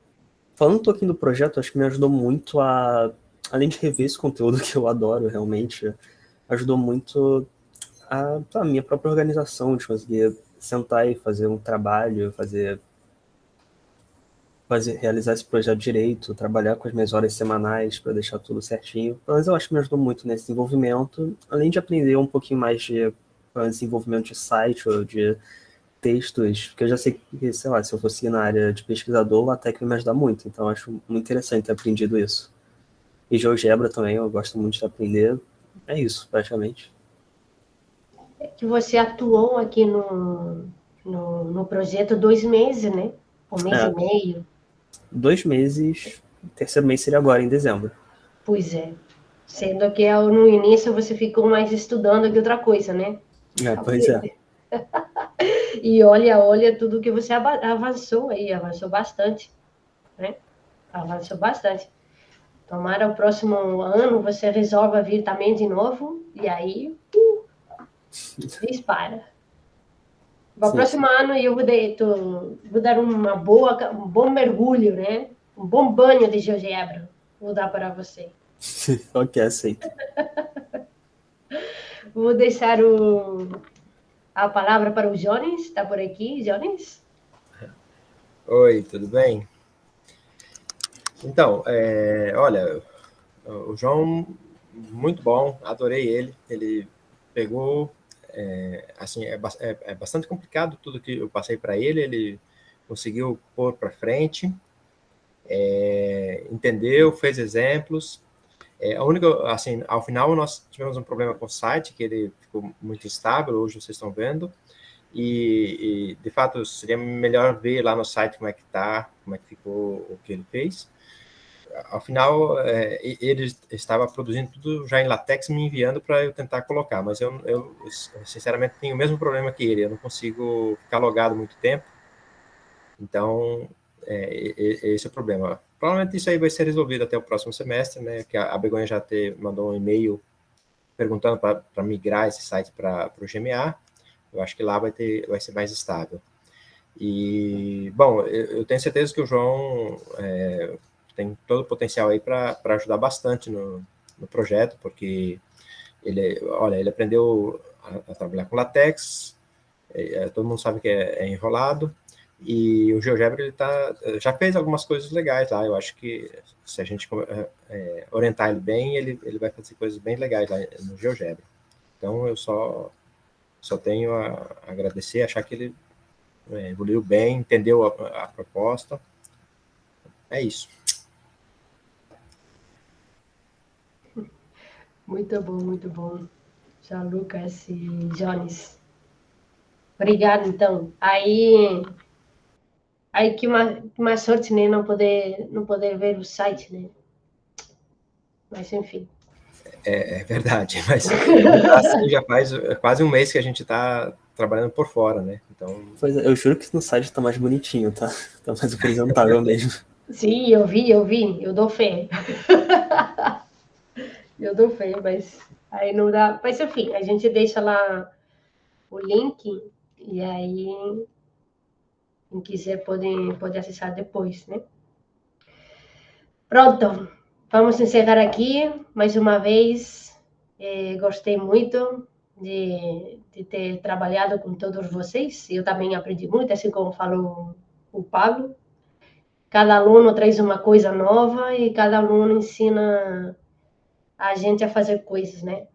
Falando um pouquinho do projeto, acho que me ajudou muito além de rever esse conteúdo que eu adoro realmente, ajudou muito a minha própria organização, de conseguir sentar e fazer um trabalho, realizar esse projeto direito, trabalhar com as minhas horas semanais para deixar tudo certinho. Mas eu acho que me ajudou muito nesse desenvolvimento, além de aprender um pouquinho mais de desenvolvimento de site ou de textos, porque eu já sei que, sei lá, se eu fosse na área de pesquisador, o LaTeX vai me ajudar muito, então eu acho muito interessante ter aprendido isso. E GeoGebra também, eu gosto muito de aprender. É isso, praticamente. É que você atuou aqui no projeto 2 meses, né? 1 mês e meio. 2 meses, o terceiro mês seria agora, em dezembro. Pois é. Sendo que no início você ficou mais estudando que outra coisa, né? Pois é. E olha tudo que você avançou aí, avançou bastante, né? Avançou bastante. Tomara o próximo ano você resolva vir também de novo, e aí dispara. No próximo ano eu vou dar um bom mergulho, né? Um bom banho de GeoGebra. Vou dar para você. Ok, aceito. Vou deixar a palavra para o Jones. Está por aqui, Jones? Oi, tudo bem? Então, olha, o João, muito bom, adorei ele. Ele pegou, assim, é bastante complicado tudo que eu passei para ele conseguiu pôr para frente, entendeu, fez exemplos. A única, assim, ao final nós tivemos um problema com o site, que ele ficou muito instável, hoje vocês estão vendo, e de fato seria melhor ver lá no site como é que tá, como é que ficou o que ele fez. Ao final, ele estava produzindo tudo já em LaTeX, me enviando para eu tentar colocar, mas eu sinceramente tenho o mesmo problema que ele, eu não consigo ficar logado muito tempo, então esse é o problema. Provavelmente isso aí vai ser resolvido até o próximo semestre, né, que a Begonha já mandou um e-mail perguntando para migrar esse site para o GMA, eu acho que lá vai ser mais estável. E, bom, eu tenho certeza que o João tem todo o potencial aí para ajudar bastante no projeto, porque ele aprendeu a trabalhar com LaTeX, todo mundo sabe que é enrolado, e o GeoGebra ele já fez algumas coisas legais lá. Eu acho que se a gente orientar ele bem, ele vai fazer coisas bem legais lá no GeoGebra. Então eu só tenho a agradecer, achar que ele evoluiu bem, entendeu a proposta. É isso. Muito bom, muito bom. Já Lucas e Jones. Obrigado, então. Aí que uma sorte, né? Não poder ver o site, né? Mas, enfim. É verdade, mas assim já faz quase um mês que a gente está trabalhando por fora, né? Então... Pois é, eu juro que no site está mais bonitinho, tá? Tá mais apresentável mesmo. Sim, eu vi, eu dou fé. Eu dou fé, mas aí não dá. Mas, enfim, a gente deixa lá o link e aí quem quiser pode acessar depois, né? Pronto, vamos encerrar aqui. Mais uma vez, gostei muito de ter trabalhado com todos vocês. Eu também aprendi muito, assim como falou o Pablo. Cada aluno traz uma coisa nova e cada aluno ensina a gente a fazer coisas, né?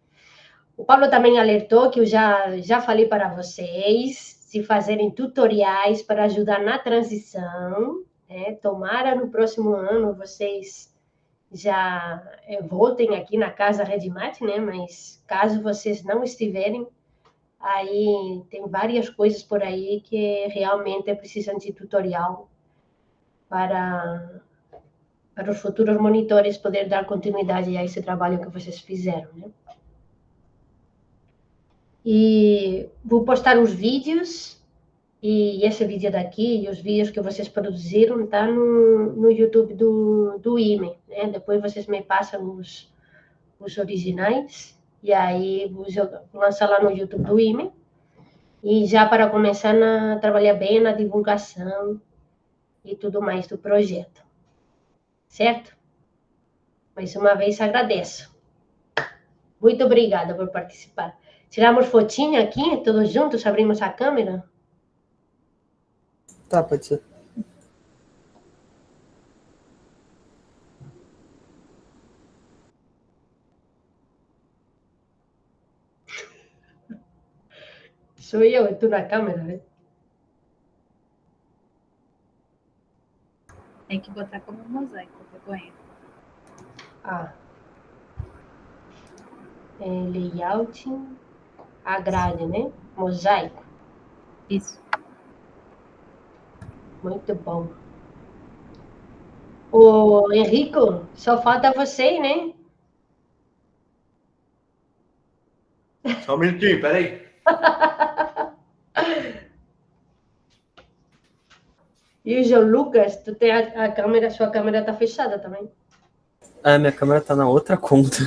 O Pablo também alertou que eu já falei para vocês se fazerem tutoriais para ajudar na transição, né? Tomara no próximo ano vocês já voltem aqui na casa Redmat, né? Mas caso vocês não estiverem, aí tem várias coisas por aí que realmente precisam de tutorial para os futuros monitores poder dar continuidade a esse trabalho que vocês fizeram, né? E vou postar os vídeos, e esse vídeo daqui, e os vídeos que vocês produziram, tá no YouTube do IME, né? Depois vocês me passam os originais, e aí vou lançar lá no YouTube do IME, e já para começar a trabalhar bem na divulgação e tudo mais do projeto. Certo? Mais uma vez agradeço. Muito obrigada por participar. Tiramos fotinha aqui, todos juntos, abrimos a câmera? Tá, pode ser. Sou eu estou na câmera, né? Tem que botar como mosaico, vergonha. Ah. Layout, a grade, né? Mosaico. Isso. Muito bom. Ô, Henrico, só falta você, né? Só um minutinho, peraí. E o João Lucas, tu tem a câmera, sua câmera tá fechada também. Ah, minha câmera tá na outra conta.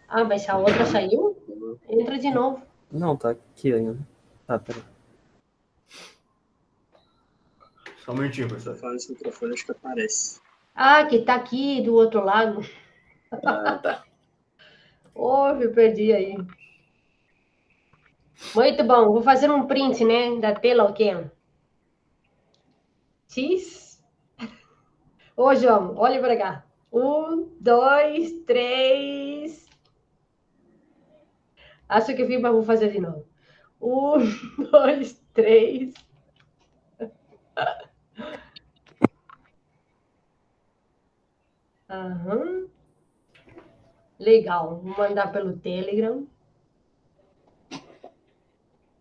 Ah, mas a outra saiu? Entra de novo. Não, tá aqui ainda. Tá, peraí. Só um minutinho, professor. Fala esse microfone, acho que aparece. Ah, que tá aqui do outro lado. Ah, tá. Oh, me perdi aí. Muito bom. Vou fazer um print, né, da tela, ok? X. Ô, João, olha para cá. 1, 2, 3. Acho que fiz, mas vou fazer de novo. 1, 2, 3. Aham. Legal. Vou mandar pelo Telegram.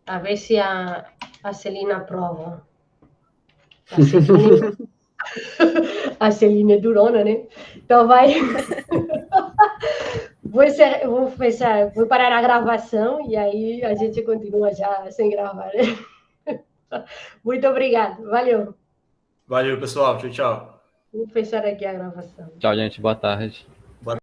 A ver se a Celina aprova. A Celina é durona, né? Então vai. Vou parar a gravação e aí a gente continua já sem gravar, né? Muito obrigada. Valeu. Valeu, pessoal. Tchau, tchau. Vou fechar aqui a gravação. Tchau, gente. Boa tarde.